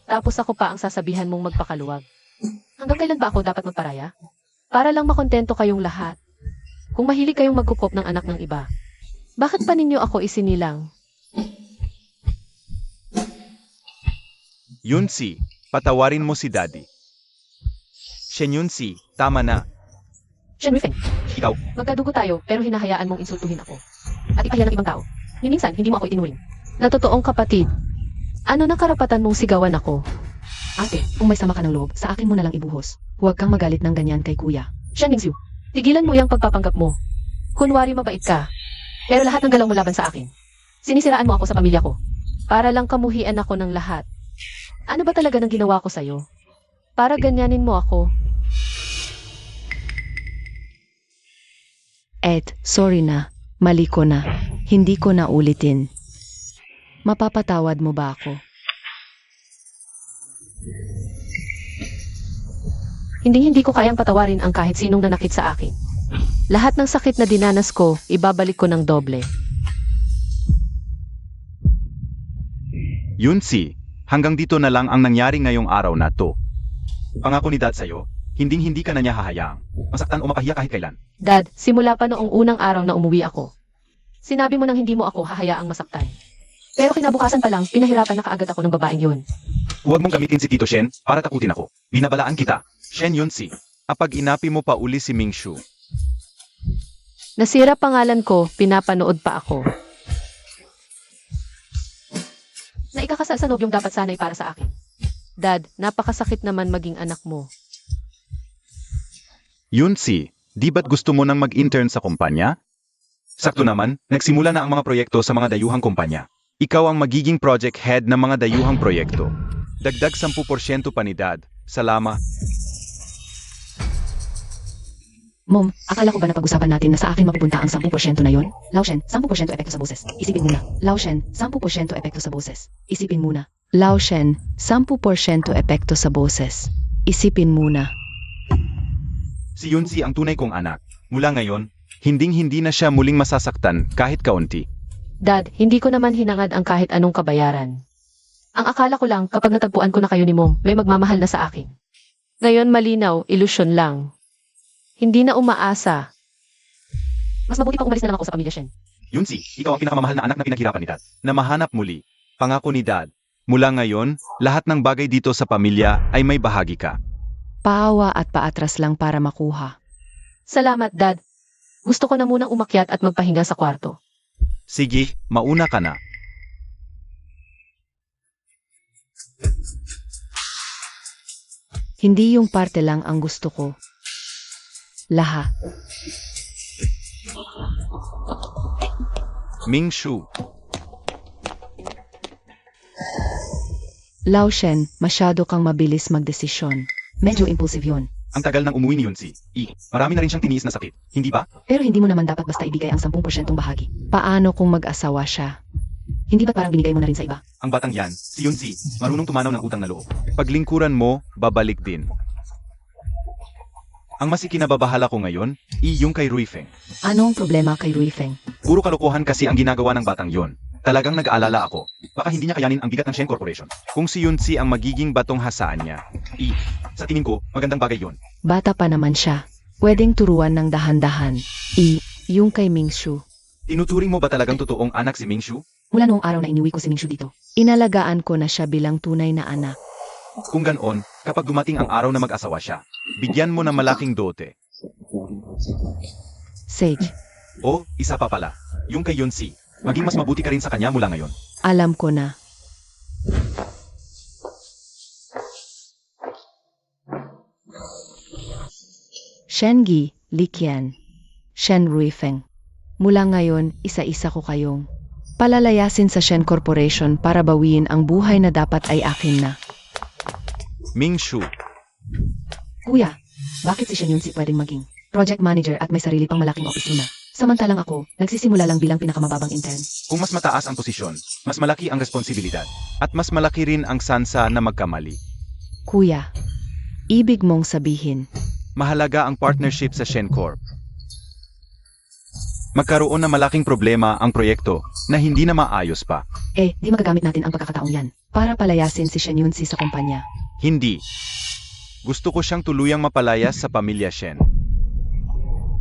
Tapos ako pa ang sasabihan mong magpakaluwag. Hanggang kailan ba ako dapat magparaya? Para lang makontento kayong lahat. Kung mahilig kayong magkukop ng anak ng iba, bakit pa ninyo ako isinilang? Yunzi, patawarin mo si Daddy. Shen Yunzi, tama na. Shen Ruifeng, Ikaw, magkadugo tayo pero hinahayaan mong insultuhin ako. At ipahiya ng ibang tao. Ni minsan, hindi mo ako itinuring. Na totoong kapatid, ano na karapatan mong sigawan ako? Ate, kung may sama ka ng loob, sa akin mo na lang ibuhos. Huwag kang magalit ng ganyan kay kuya. Shen Mingzhu, tigilan mo yung pagpapanggap mo. Kunwari mabait ka. Pero lahat ng galaw mo laban sa akin. Sinisiraan mo ako sa pamilya ko. Para lang kamuhian ako ng lahat. Ano ba talaga nang ginawa ko sa'yo? Para ganyanin mo ako. Ed, sorry na. Mali ko na. Hindi ko na ulitin. Mapapatawad mo ba ako? Hindi ko kayang patawarin ang kahit sinong nanakit sa akin. Lahat ng sakit na dinanas ko, ibabalik ko ng doble. Yunzi, hanggang dito na lang ang nangyari ngayong araw na to. Pangako ni Dad sa'yo, hindi ka na niya hahayaang masaktan o mapahiya kahit kailan. Dad, simula pa noong unang araw na umuwi ako. Sinabi mo nang hindi mo ako hahayaang masaktan. Pero kinabukasan pa lang, pinahirapan na kaagad ako ng babaeng yun. Huwag mong gamitin si Tito Shen para takutin ako. Binabalaan kita. Shen Yunzi, Apag inapi mo pa uli si Mingshu. Nasira pangalan ko, pinapanood pa ako. Na ikakasal sa nobyong dapat sanay para sa akin. Dad, napakasakit naman maging anak mo. Yunsi, di ba't gusto mo nang mag-intern sa kumpanya? Sakto naman, nagsimula na ang mga proyekto sa mga dayuhang kumpanya. Ikaw ang magiging project head ng mga dayuhang proyekto. Dagdag 10% pa ni Dad. Salamat. Mom, akala ko ba na pag-usapan natin na sa akin mapupunta ang 10% na yon? Laoshen, 10% epekto sa boses. Isipin muna. Laoshen, 10% epekto sa boses. Isipin muna. Laoshen, 10% epekto sa boses. Isipin muna. Si Yunsi ang tunay kong anak. Mula ngayon, hinding-hindi na siya muling masasaktan kahit kaunti. Dad, hindi ko naman hinangad ang kahit anong kabayaran. Ang akala ko lang kapag natagpuan ko na kayo ni Mom, may magmamahal na sa akin. Ngayon malinaw, ilusyon lang. Hindi na umaasa. Mas mabuti pa umalis na lang ako sa pamilya Shen. Yunsi, ikaw ang pinakamamahal na anak na pinaghirapan ni Dad. Na mahanap muli. Pangako ni Dad. Mula ngayon, lahat ng bagay dito sa pamilya ay may bahagi ka. Paawa at paatras lang para makuha. Salamat, Dad. Gusto ko na munang umakyat at magpahinga sa kwarto. Sige, mauna ka na. Hindi yung parte lang ang gusto ko. Lahat. Mingshu, Laoshen, masyado kang mabilis magdesisyon. Medyo impulsive yun. ang tagal ng umuwi ni Yunsi. Marami na rin siyang tiniis na sakit. Hindi ba? Pero hindi mo naman dapat basta ibigay ang 10% bahagi. Paano kung mag-asawa siya? Hindi ba parang binigay mo na rin sa iba? Ang batang yan, si Yunsi, marunong tumanaw ng utang na loob. Paglingkuran mo, babalik din. Ang mas ikinababahala ko ngayon, yung kay Ruifeng. Anong problema kay Ruifeng? Puro kalokohan kasi ang ginagawa ng batang yon. Talagang nag-aalala ako. Baka hindi niya kayanin ang bigat ng Shen Corporation. Kung si Yunsi ang magiging batong hasaan niya. Sa tingin ko, magandang bagay yon. Bata pa naman siya. Pwedeng turuan ng dahan-dahan. Yung kay Mingshu. Tinuturing mo ba talagang totoong anak si Mingshu? Mula noong araw na iniwi ko si Mingshu dito. Inalagaan ko na siya bilang tunay na anak. Kung ganoon, kapag dumating ang araw na mag-asawa siya, bigyan mo ng malaking dote. Sage, O, isa pa pala, yung kay Yunsi. Maging mas mabuti ka rin sa kanya mula ngayon. alam ko na. Shengi, Likian, Shen Ruifeng. Mula ngayon, isa-isa ko kayong palalayasin sa Shen Corporation para bawiin ang buhay na dapat ay akin na. Mingshu, Kuya, bakit si Shen Yunsi pwedeng maging project manager at may sarili pang malaking opisina? Samantalang ako, nagsisimula lang bilang pinakamababang intern. kung mas mataas ang posisyon, mas malaki ang responsibilidad, at mas malaki rin ang sansa na magkamali. Kuya, ibig mong sabihin, Mahalaga ang partnership sa Shen Corp. Magkaroon ng malaking problema ang proyekto na hindi na maayos pa. di magagamit natin ang pagkakataong yan para palayasin si Shen Yunsi sa kumpanya. Hindi. Gusto ko siyang tuluyang mapalayas sa pamilya Shen.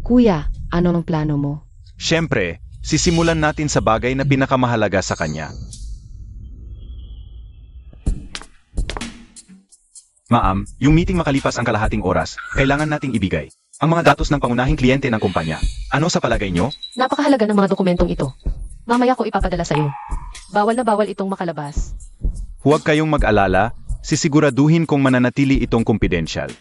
Kuya, ano ang plano mo? Siyempre, sisimulan natin sa bagay na pinakamahalaga sa kanya. Ma'am, yung meeting makalipas ang kalahating oras, kailangan nating ibigay ang mga datos ng pangunahing kliyente ng kumpanya. Ano sa palagay nyo? Napakahalaga ng mga dokumentong ito. Mamaya ko ipapadala sa'yo. Bawal na bawal itong makalabas. Huwag kayong mag-alala, sisiguraduhin kong mananatili itong kumpidensyal.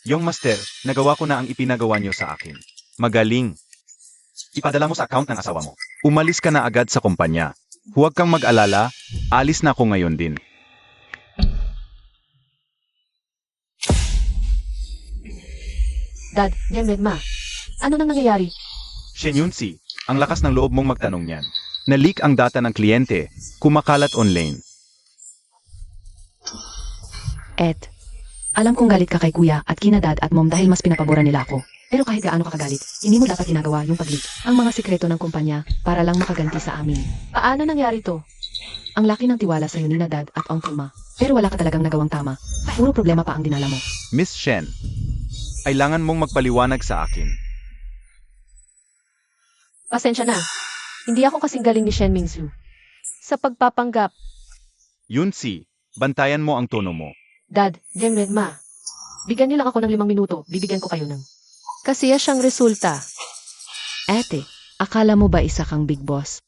Yung master, nagawa ko na ang ipinagawa niyo sa akin. Magaling. Ipadala mo sa account ng asawa mo. Umalis ka na agad sa kumpanya. Huwag kang mag-alala, alis na ako ngayon din. Dad, Ma. Ano nang nangyayari? Shen Yunsi, ang lakas ng loob mong magtanong niyan. Na-leak ang data ng kliyente, kumakalat online. Alam kong galit ka kay kuya at kina dad at mom dahil mas pinapabora nila ako. Pero kahit gaano ka kagalit, hindi mo dapat ginagawa yung pag-leak ang mga sikreto ng kumpanya para lang makaganti sa amin. Paano nangyari to? Ang laki ng tiwala sa'yo ni na dad at Uncle Ma. Pero wala ka talagang nagawang tama. Puro problema pa ang dinala mo. Miss Shen, Kailangan mong magpaliwanag sa akin. Pasensya na. Hindi ako kasing galing ni Shen Mingsu. Sa pagpapanggap, Yunsi, bantayan mo ang tono mo. Dad, Demren Ma. Bigyan niyo lang ako ng 5 minuto. Bibigyan ko kayo ng kasiya siyang resulta. Ate, akala mo ba isa kang big boss?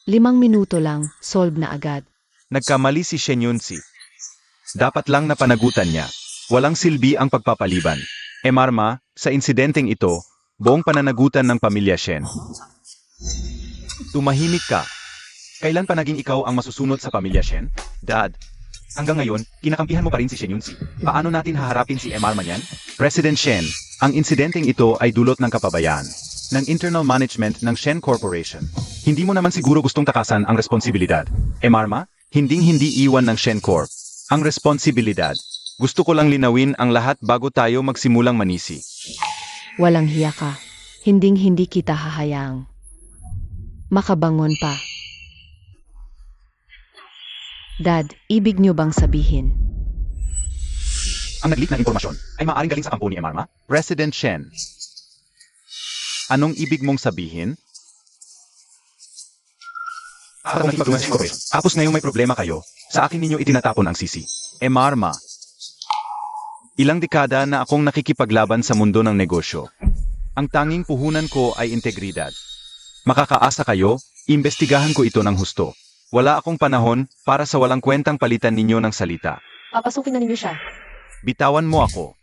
5 minuto lang, solve na agad. Nagkamali si Shen Yunsi. Dapat lang napanagutan niya. Walang silbi ang pagpapaliban. Marma, sa insidenteng ito, buong pananagutan ng pamilya Shen. Tumahimik ka. Kailan pa naging ikaw ang masusunod sa pamilya Shen? Dad, hanggang ngayon, kinakampihan mo pa rin si Shen Yunsi. Paano natin haharapin si Marma niyan? President Shen, ang insidenteng ito ay dulot ng kapabayaan ng internal management ng Shen Corporation. Hindi mo naman siguro gustong takasan ang responsibilidad. Marma, hinding-hindi iwan ng Shen Corp ang responsibilidad. Gusto ko lang linawin ang lahat bago tayo magsimulang manisi. Walang hiya ka. Hinding-hindi kita hahayaang makabangon pa. Dad, ibig niyo bang sabihin? Ang nag-leak na impormasyon ay maaaring galing sa kampo ni Marma? President Shen, anong ibig mong sabihin? Tapos ngayong may problema kayo, sa akin ninyo itinatapon ang sisi. Marma, ilang dekada na akong nakikipaglaban sa mundo ng negosyo. Ang tanging puhunan ko ay integridad. Makakaasa kayo, imbestigahan ko ito ng husto. Wala akong panahon para sa walang kwentang palitan ninyo ng salita. Papasukin na ninyo siya. Bitawan mo ako.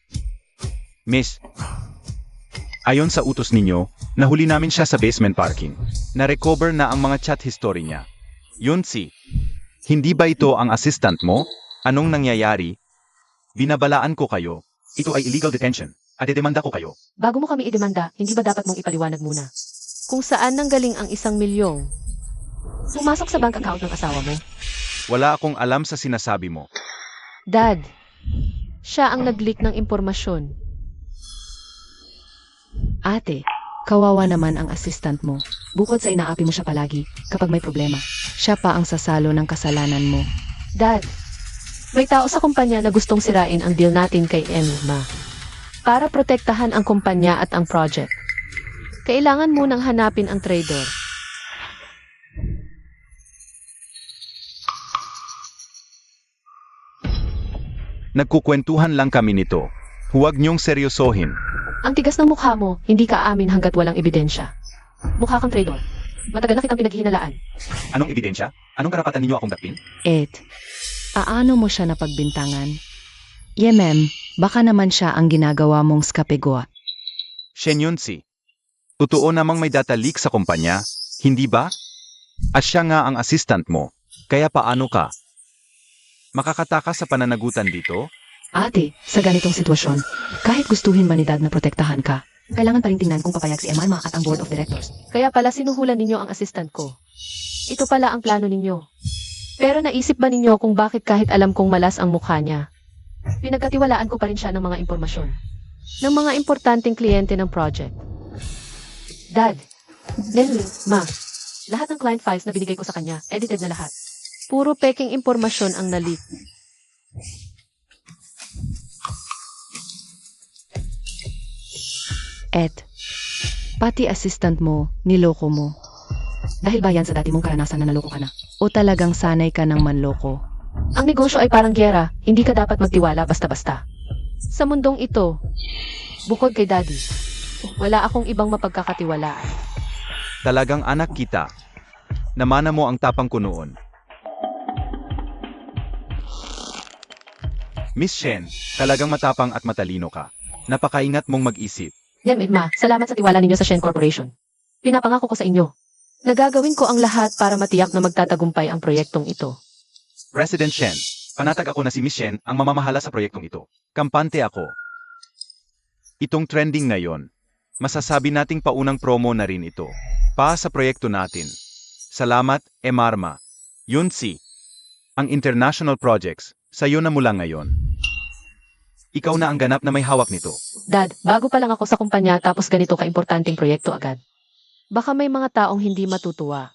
Miss, ayon sa utos ninyo, nahuli namin siya sa basement parking. Na-recover na ang mga chat history niya. Yunsi, hindi ba ito ang assistant mo? Anong nangyayari? Binabalaan ko kayo. Ito ay illegal detention. Adedemanda ko kayo. Bago mo kami idemanda, hindi ba dapat mong ipaliwanag muna? Kung saan nanggaling ang 1 milyong pumasok sa bank account ng asawa mo? Wala akong alam sa sinasabi mo. Dad, siya ang nag-leak ng impormasyon. Ate, kawawa naman ang assistant mo. Bukod sa inaapi mo siya palagi, kapag may problema, siya pa ang sasalo ng kasalanan mo. Dad, may tao sa kumpanya na gustong sirain ang deal natin kay Emma. Para protektahan ang kumpanya at ang project. Kailangan munang hanapin ang trader. Nagkukwentuhan lang kami nito. Huwag niyong seryosohin. Ang tigas ng mukha mo, hindi ka aamin hanggat walang ebidensya. Mukha kang trader. Matagal na kitang pinaghihinalaan. Anong ebidensya? Anong karapatan ninyo akong dapin? Ed, paano mo siya napagbintangan? Yemem, baka naman siya ang ginagawa mong skapegwa. Shen Yunsi, totoo namang may data leak sa kumpanya, hindi ba? At siya nga ang assistant mo. Kaya paano ka? Makakatakas sa pananagutan dito? Ate, sa ganitong sitwasyon, kahit gustuhin man ni Dad na protektahan ka, kailangan pa rin tingnan kung papayag si Emma at ang board of directors. Kaya pala sinuhulan ninyo ang assistant ko. Ito pala ang plano ninyo. Pero naisip ba ninyo kung bakit kahit alam kong malas ang mukha niya, pinagkatiwalaan ko pa rin siya ng mga impormasyon. Ng mga importanteng kliyente ng project. Dad, Nenlu, Ma, lahat ng client files na binigay ko sa kanya, edited na lahat. Puro peking impormasyon ang nalik. Ed, pati assistant mo, niloko mo. Dahil ba yan sa dati mong karanasan na naloko ka na? O talagang sanay ka ng manloko? Ang negosyo ay parang giyera, hindi ka dapat magtiwala basta-basta. Sa mundong ito, bukod kay Daddy, wala akong ibang mapagkakatiwalaan. Talagang anak kita. Namana mo ang tapang ko noon. Miss Shen, talagang matapang at matalino ka. Napakaingat mong mag-isip. Yan, Ma, salamat sa tiwala ninyo sa Shen Corporation. Pinapangako ko sa inyo. Nagagawin ko ang lahat para matiyak na magtatagumpay ang proyektong ito. President Shen, panatag ako na si Miss Shen ang mamamahala sa proyektong ito. Kampante ako. Itong trending ngayon, masasabi nating paunang promo na rin ito. Pa sa proyekto natin. Salamat, Marma. Yunsi, ang international projects, sa'yo na mula ngayon. Ikaw na ang ganap na may hawak nito. Dad, bago pa lang ako sa kumpanya tapos ganito kaimportanteng proyekto agad. Baka may mga taong hindi matutuwa.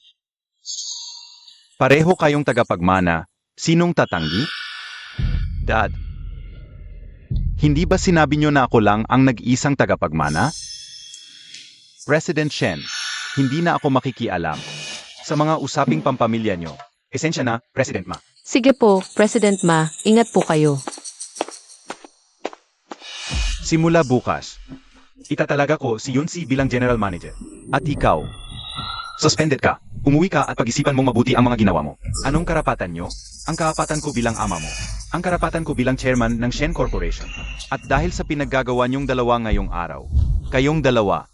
Pareho kayong tagapagmana. Sinong tatanggi? Dad. Hindi ba sinabi niyo na ako lang ang nag-isang tagapagmana? President Shen, hindi na ako makikialam sa mga usaping pampamilya niyo. Esensya na, President Ma. Sige po, President Ma, ingat po kayo. Simula bukas, itatalaga ko si Yunsi bilang General Manager. At ikaw, suspended ka. Umuwi ka at pag-isipan mong mabuti ang mga ginawa mo. Anong karapatan nyo? Ang karapatan ko bilang ama mo. Ang karapatan ko bilang chairman ng Shen Corporation. At dahil sa pinaggagawa niyong dalawa ngayong araw, kayong dalawa,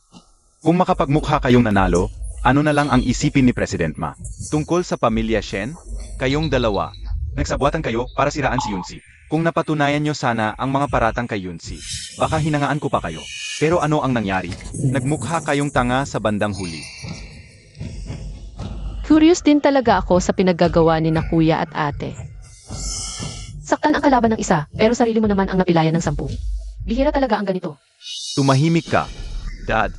kung makapagmukha kayong nanalo, ano na lang ang isipin ni President Ma? Tungkol sa pamilya Shen, kayong dalawa, nagsabuatan kayo para siraan si Yunsi. Kung napatunayan nyo sana ang mga paratang kay Yunsi, baka hinangaan ko pa kayo. Pero ano ang nangyari? Nagmukha kayong tanga sa bandang huli. Curious din talaga ako sa pinaggagawa ni na kuya at ate. Saktan ang kalaban ng isa, pero sarili mo naman ang napilayan ng 10. Bihira talaga ang ganito. Tumahimik ka. Dad,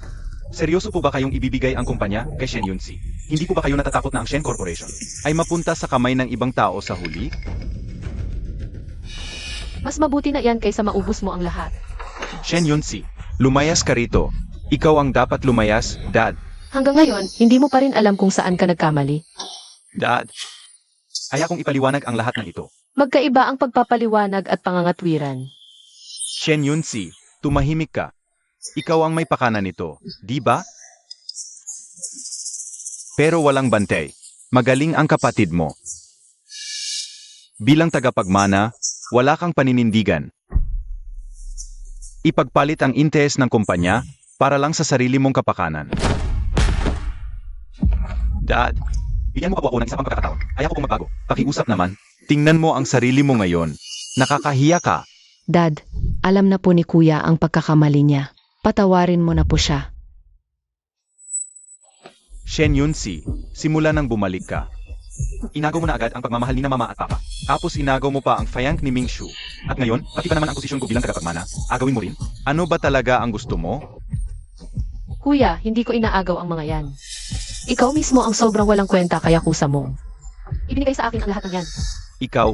seryoso po ba kayong ibibigay ang kumpanya kay Shen Yunsi? Hindi po ba kayo natatakot na ang Shen Corporation ay mapunta sa kamay ng ibang tao sa huli? Mas mabuti na yan kaysa maubos mo ang lahat. Shen Yunsi, lumayas ka rito. Ikaw ang dapat lumayas, Dad. Hanggang ngayon, hindi mo pa rin alam kung saan ka nagkamali. Dad, ay akong ipaliwanag ang lahat ng ito. Magkaiba ang pagpapaliwanag at pangangatwiran. Shen Yunsi, tumahimik ka. Ikaw ang may pakana nito, di ba? Pero walang bantay. Magaling ang kapatid mo. Bilang tagapagmana, wala kang paninindigan. Ipagpalit ang interes ng kumpanya para lang sa sarili mong kapakanan. Dad, bigyan mo pa po ako ng isa pang pagkakataon. Ayaw ko pong magbago. Pakiusap naman. Tingnan mo ang sarili mo ngayon. Nakakahiya ka. Dad, alam na po ni Kuya ang pagkakamali niya. Patawarin mo na po siya. Shen Yunsi, simula nang bumalik ka. Inagaw mo na agad ang pagmamahal ni na mama at papa. Tapos inagaw mo pa ang fayang ni Ming Shu. At ngayon, pati pa naman ang posisyon ko bilang tagapagmana. Agawin mo rin. Ano ba talaga ang gusto mo? Kuya, hindi ko inaagaw ang mga yan. Ikaw mismo ang sobrang walang kwenta kaya kusa mo. Ibinigay sa akin ang lahat ng yan. Ikaw,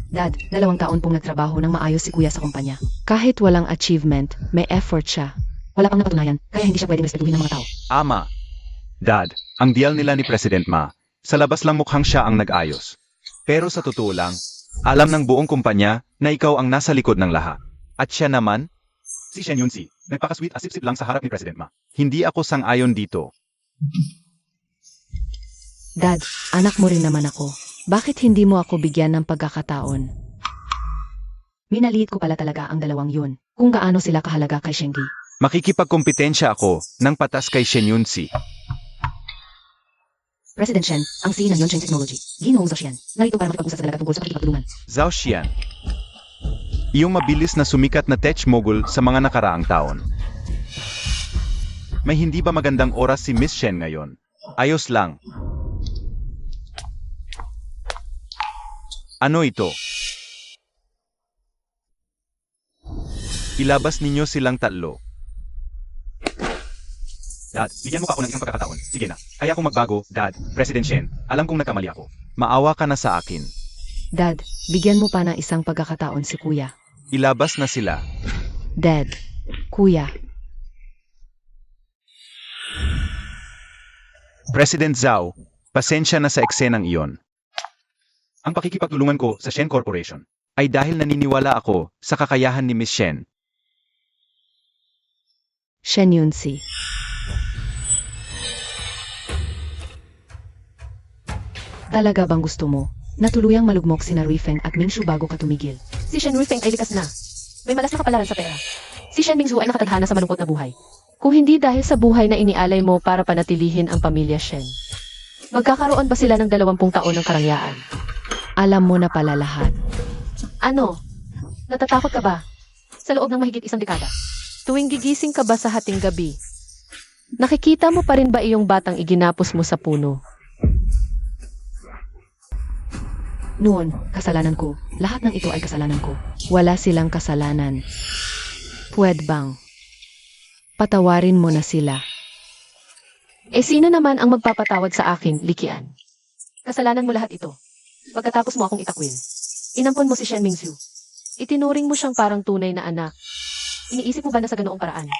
Dad, 2 taon pong nagtrabaho ng maayos si Kuya sa kumpanya. Kahit walang achievement, may effort siya. Wala pang napatunayan, kaya hindi siya pwedeng respetuhin ng mga tao. Ama. Dad, ang deal nila ni President Ma, sa labas lang mukhang siya ang nag-ayos. Pero sa totoo lang, alam ng buong kumpanya na ikaw ang nasa likod ng lahat. At siya naman, si Shen Yunsi, nagpakasweet asip-sip lang sa harap ni President Ma. Hindi ako sang-ayon dito. Dad, anak mo rin naman ako. Bakit hindi mo ako bigyan ng pagkakataon? Minaliit ko pala talaga ang dalawang yun, kung gaano sila kahalaga kay Shengi. Makikipagkompetensya ako ng patas kay Shen Yunsi. President Shen, ang CEO ng Yuncheng Technology, Ginoong Zhao Xian, narito para makipag-usap sa dalaga tungkol sa pakikipagtulungan. Zhao Xian. Iyong mabilis na sumikat na tech mogul sa mga nakaraang taon. May hindi ba magandang oras si Miss Shen ngayon? Ayos lang. Ano ito? Ilabas ninyo silang tatlo. Dad, bigyan mo pa ako ng isang pagkakataon. Sige na. Kaya akong magbago, Dad. President Shen, alam kong nagkamali ako. Maawa ka na sa akin. Dad, bigyan mo pa ng isang pagkakataon si Kuya. Ilabas na sila. Dad, Kuya. President Zhao, pasensya na sa eksenang iyon. Ang pakikipagtulungan ko sa Shen Corporation ay dahil naniniwala ako sa kakayahan ni Miss Shen. Shen Yunsi. Talaga bang gusto mo? Natuluyang malugmok sina Ruifeng at Mingshu bago ka tumigil. Si Shen Ruifeng ay likas na. May malas na kapalaran sa pera. Si Shen Mingzhu ay nakatadhana sa malungkot na buhay. Kung hindi dahil sa buhay na inialay mo para panatilihin ang pamilya Shen, magkakaroon ba sila ng 20 taon ng karangyaan? Alam mo na pala lahat. Ano? Natatakot ka ba? Sa loob ng mahigit 1 dekada. Tuwing gigising ka ba sa hating gabi? Nakikita mo pa rin ba iyong batang iginapos mo sa puno? Noon, kasalanan ko. Lahat ng ito ay kasalanan ko. Wala silang kasalanan. Pwede bang? Patawarin mo na sila. Eh sino naman ang magpapatawad sa akin, Likian? Kasalanan mo lahat ito. Pagkatapos mo akong itakwil. Inampon mo si Shen Mingzhu. Itinuring mo siyang parang tunay na anak. Iniisip mo ba na sa ganoong paraan?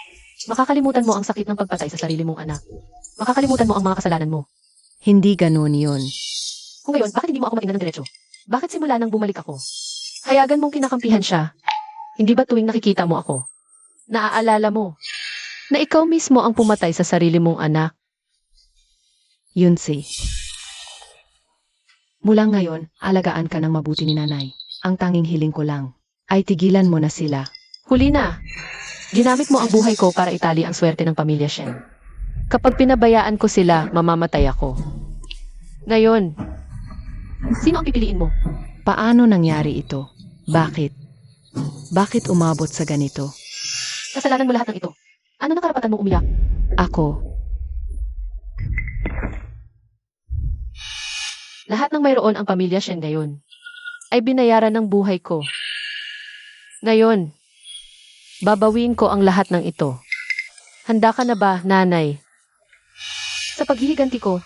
Makakalimutan mo ang sakit ng pagpatay sa sarili mong anak. Makakalimutan mo ang mga kasalanan mo. Hindi ganun yun. Kung ngayon, bakit hindi mo ako matingnan ng diretso? Bakit simula nang bumalik ako? Hayagan mong kinakampihan siya. Hindi ba tuwing nakikita mo ako? Naaalala mo na ikaw mismo ang pumatay sa sarili mong anak? Yunsi. Mula ngayon, alagaan ka ng mabuti ni nanay. Ang tanging hiling ko lang ay tigilan mo na sila. Huli na. Ginamit mo ang buhay ko para itali ang swerte ng pamilya Shen. Kapag pinabayaan ko sila, mamamatay ako. Ngayon, sino ang pipiliin mo? Paano nangyari ito? Bakit? Bakit umabot sa ganito? Kasalanan mo lahat ng ito. Ano na karapatan mong umiyak? Ako, Lahat ng mayroon ang pamilya Shen ngayon ay binayaran ng buhay ko. Ngayon, babawiin ko ang lahat ng ito. Handa ka na ba, nanay? Sa paghihiganti ko,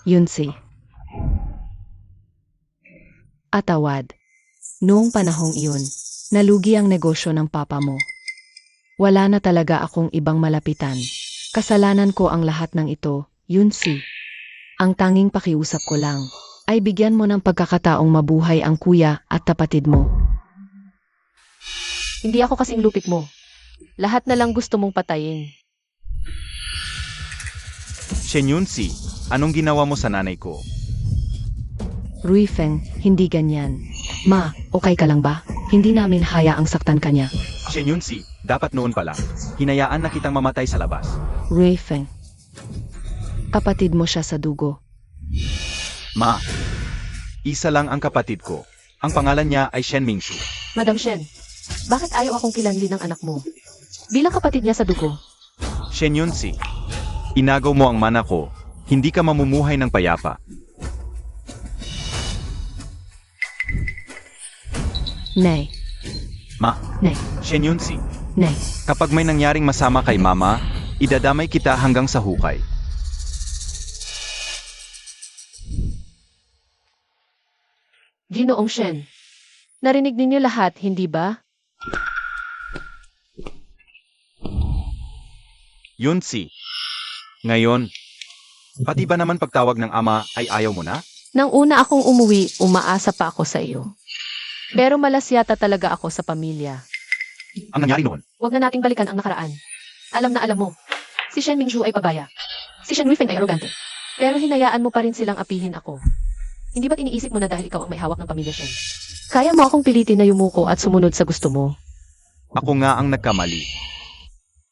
Yunsi. Atawad. Noong panahong iyon, nalugi ang negosyo ng papa mo. Wala na talaga akong ibang malapitan. Kasalanan ko ang lahat ng ito, Yunsi. Ang tanging pakiusap ko lang ay bigyan mo ng pagkakataong mabuhay ang kuya at kapatid mo. hindi ako kasing lupit mo. Lahat na lang gusto mong patayin. Shen Yunsi, anong ginawa mo sa nanay ko? Ruifeng, hindi ganyan. Ma, okay ka lang ba? Hindi namin hayaang saktan kanya. Shen Yunsi, dapat noon pala. Hinayaan na kitang mamatay sa labas. Ruifeng. Kapatid mo siya sa dugo. Ma, isa lang ang kapatid ko. Ang pangalan niya ay Shen Mingshu. Madam Shen, bakit ayaw akong kilanlin ng anak mo? Bilang kapatid niya sa dugo, Shen Yunsi, inagaw mo ang mana ko. Hindi ka mamumuhay ng payapa. Nay, Ma, nay, Shen Yunsi, nay. kapag may nangyaring masama kay mama, idadamay kita hanggang sa hukay. Ginoong Shen. Narinig ninyo lahat, hindi ba? Yunsi, ngayon, pati ba naman pagtawag ng ama ay ayaw mo na? Nang una akong umuwi, umaasa pa ako sa iyo. Pero malas yata talaga ako sa pamilya. Ang nangyari noon, Huwag na nating balikan ang nakaraan. Alam na alam mo, si Shen Mingzhu ay pabaya. Si Shen Weifeng ay arrogante. Pero hinayaan mo pa rin silang apihin ako. Hindi ba't iniisip mo na dahil ikaw ang may hawak ng pamilya Shen? Kaya mo akong pilitin na yumuko at sumunod sa gusto mo. ako nga ang nagkamali.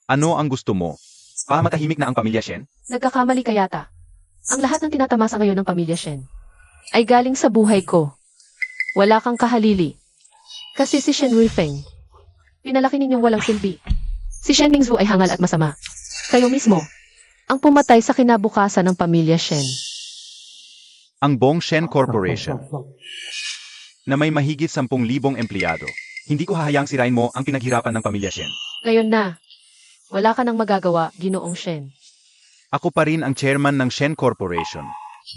Ano ang gusto mo? Para matahimik na ang pamilya Shen? Nagkakamali ka yata. Ang lahat ng tinatamasa ngayon ng pamilya Shen ay galing sa buhay ko. Wala kang kahalili. Kasi si Shen Weifeng, pinalaki ninyong walang silbi. Si Shen Mingzhu ay hangal at masama. Kayo mismo, ang pumatay sa kinabukasan ng pamilya Shen. Ang Bong Shen Corporation, na may mahigit 10,000 empleyado. Hindi ko hahayaang sirain mo ang pinaghirapan ng pamilya Shen. Ngayon na, wala ka nang magagawa, Ginoong Shen. Ako pa rin ang chairman ng Shen Corporation.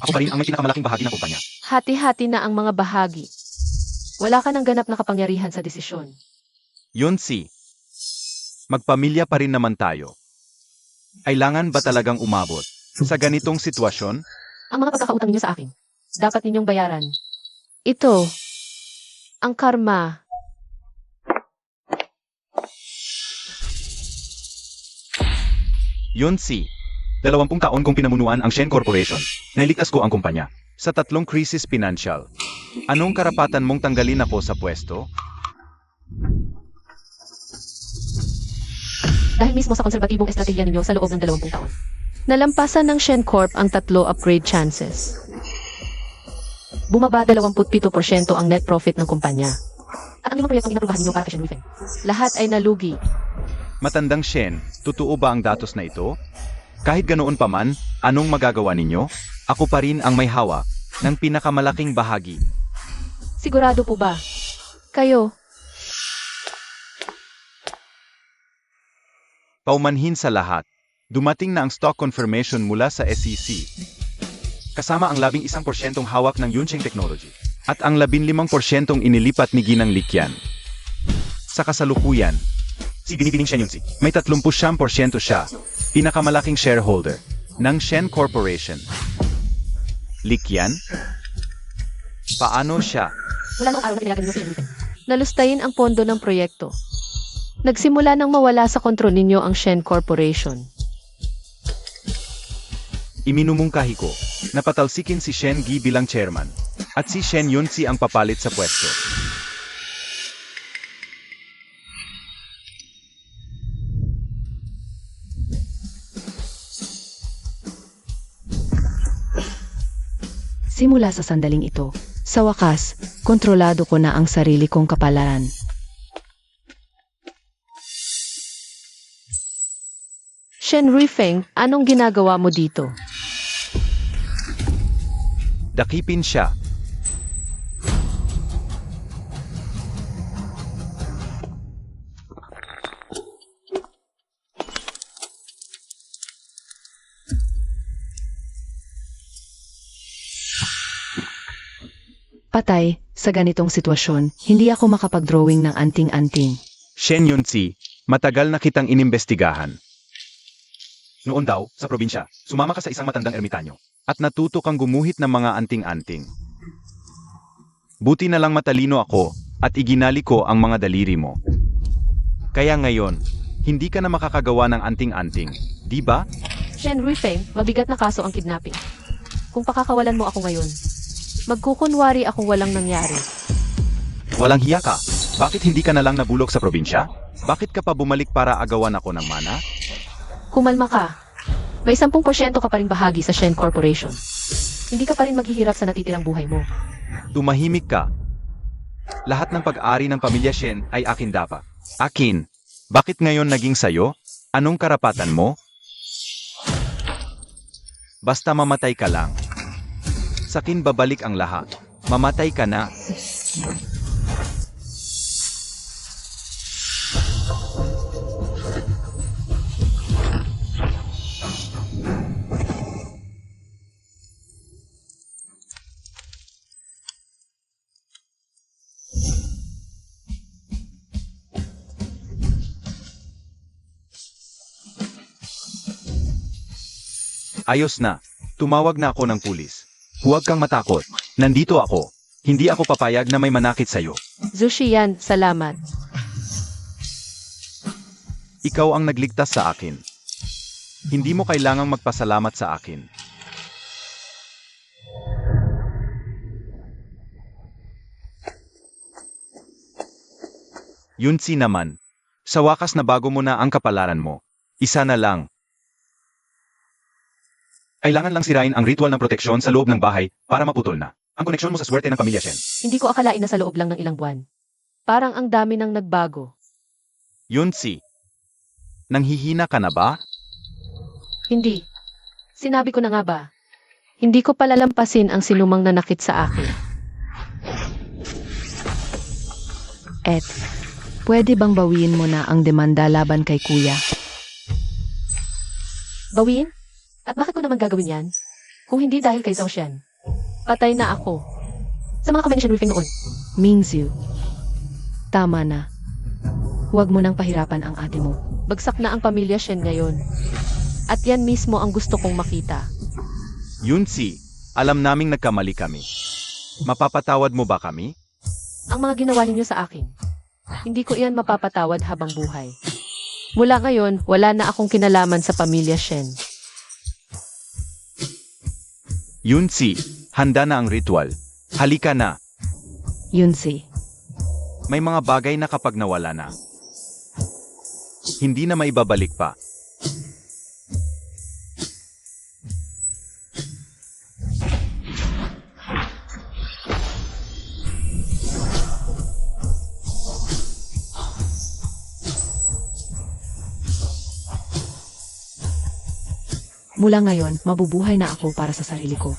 Ako pa rin ang may pinakamalaking bahagi ng kumpanya. Hati-hati na ang mga bahagi. Wala ka nang ganap na kapangyarihan sa desisyon. Yunsi, magpamilya pa rin naman tayo. Kailangan ba talagang umabot sa ganitong sitwasyon? Ang mga pagkakautang ninyo sa akin, dapat ninyong bayaran. Ito, ang karma. Yunsi, 20 taon kong pinamunuan ang Shen Corporation. Nailigtas ko ang kumpanya sa 3 krisis pinansyal. Anong karapatan mong tanggalin ako sa pwesto? Dahil mismo sa konserbatibong estratehiya ninyo sa loob ng 20 taon. Nalampasan ng Shen Corp ang 3 upgrade chances. Bumaba 27% ang net profit ng kumpanya. At ang 5 proyektong inaprubahan ninyo para kay Shen Weifeng. Lahat ay nalugi. Matandang Shen, totoo ba ang datos na ito? Kahit ganoon pa man, anong magagawa ninyo? Ako pa rin ang may hawak ng pinakamalaking bahagi. Sigurado po ba? Kayo, Paumanhin sa lahat, dumating na ang stock confirmation mula sa SEC. Kasama ang 11% hawak ng Yuncheng Technology at ang 15% inilipat ni Ginang Likian. Sa kasalukuyan, si Binibining Shen Yunsi, may 39% siya, pinakamalaking shareholder ng Shen Corporation. Likyan? Paano siya? Wala nung araw na kailangan niyo si Enrique. Nalustayin ang pondo ng proyekto. Nagsimula nang mawala sa kontrol ninyo ang Shen Corporation. Iminumungkahi ko na patalsikin si Shen Gi bilang chairman at si Shen Yunsi ang papalit sa pwesto. Simula sa sandaling ito, sa wakas, kontrolado ko na ang sarili kong kapalaran. Shen Ruifeng, anong ginagawa mo dito? Dakipin siya. Patay, sa ganitong sitwasyon, hindi ako makapag-drawing ng anting-anting. Shen Yunsi, matagal na kitang inimbestigahan. Noon daw, sa probinsya, sumama ka sa isang matandang ermitanyo at natuto kang gumuhit ng mga anting-anting. Buti na lang matalino ako at iginali ko ang mga daliri mo. Kaya ngayon, hindi ka na makakagawa ng anting-anting, di ba? Shen Ruifeng, mabigat na kaso ang kidnapping. Kung pakakawalan mo ako ngayon, magkukunwari akong walang nangyari. Walang hiya ka. Bakit hindi ka na lang nabulok sa probinsya? Bakit ka pa bumalik para agawan ako ng mana? Kumalma ka. May 10% ka pa rin bahagi sa Shen Corporation. Hindi ka pa rin maghihirap sa natitirang buhay mo. Tumahimik ka. Lahat ng pag-ari ng pamilya Shen ay akin dapat. Akin. Bakit ngayon naging sayo? Anong karapatan mo? Basta mamatay ka lang. Sakin babalik ang lahat. Mamatay ka na. Ayos na. Tumawag na ako ng pulis. Huwag kang matakot. Nandito ako. Hindi ako papayag na may manakit sa'yo. Zushiyan, salamat. Ikaw ang nagligtas sa akin. Hindi mo kailangang magpasalamat sa akin. Yunsi naman. Sa wakas na bago mo na ang kapalaran mo. Isa na lang. Kailangan lang sirain ang ritual ng proteksyon sa loob ng bahay para maputol na ang koneksyon mo sa swerte ng pamilya Shen. Hindi ko akalain na sa loob lang ng ilang buwan. Parang ang dami nang nagbago. Yunsi, nanghihina ka na ba? Hindi. Sinabi ko na nga ba? Hindi ko palalampasin ang sinumang nanakit sa akin. Et, pwede bang bawiin mo na ang demanda laban kay kuya? Bawiin? At bakit ko naman gagawin yan? Kung hindi dahil kay Zhao Xian. Patay na ako. Sa mga kamay ni Shen Ruifeng noon. Mingzhu, tama na. Huwag mo nang pahirapan ang ate mo. Bagsak na ang pamilya Shen ngayon. At yan mismo ang gusto kong makita. Yunsi, alam naming nagkamali kami. Mapapatawad mo ba kami? Ang mga ginawa ninyo sa akin. Hindi ko iyan mapapatawad habang buhay. Mula ngayon, wala na akong kinalaman sa pamilya Shen. Yunsi, handa na ang ritual. Halika na. Yunsi, May mga bagay na kapag nawala na, hindi na maibabalik pa. mula ngayon, mabubuhay na ako para sa sarili ko.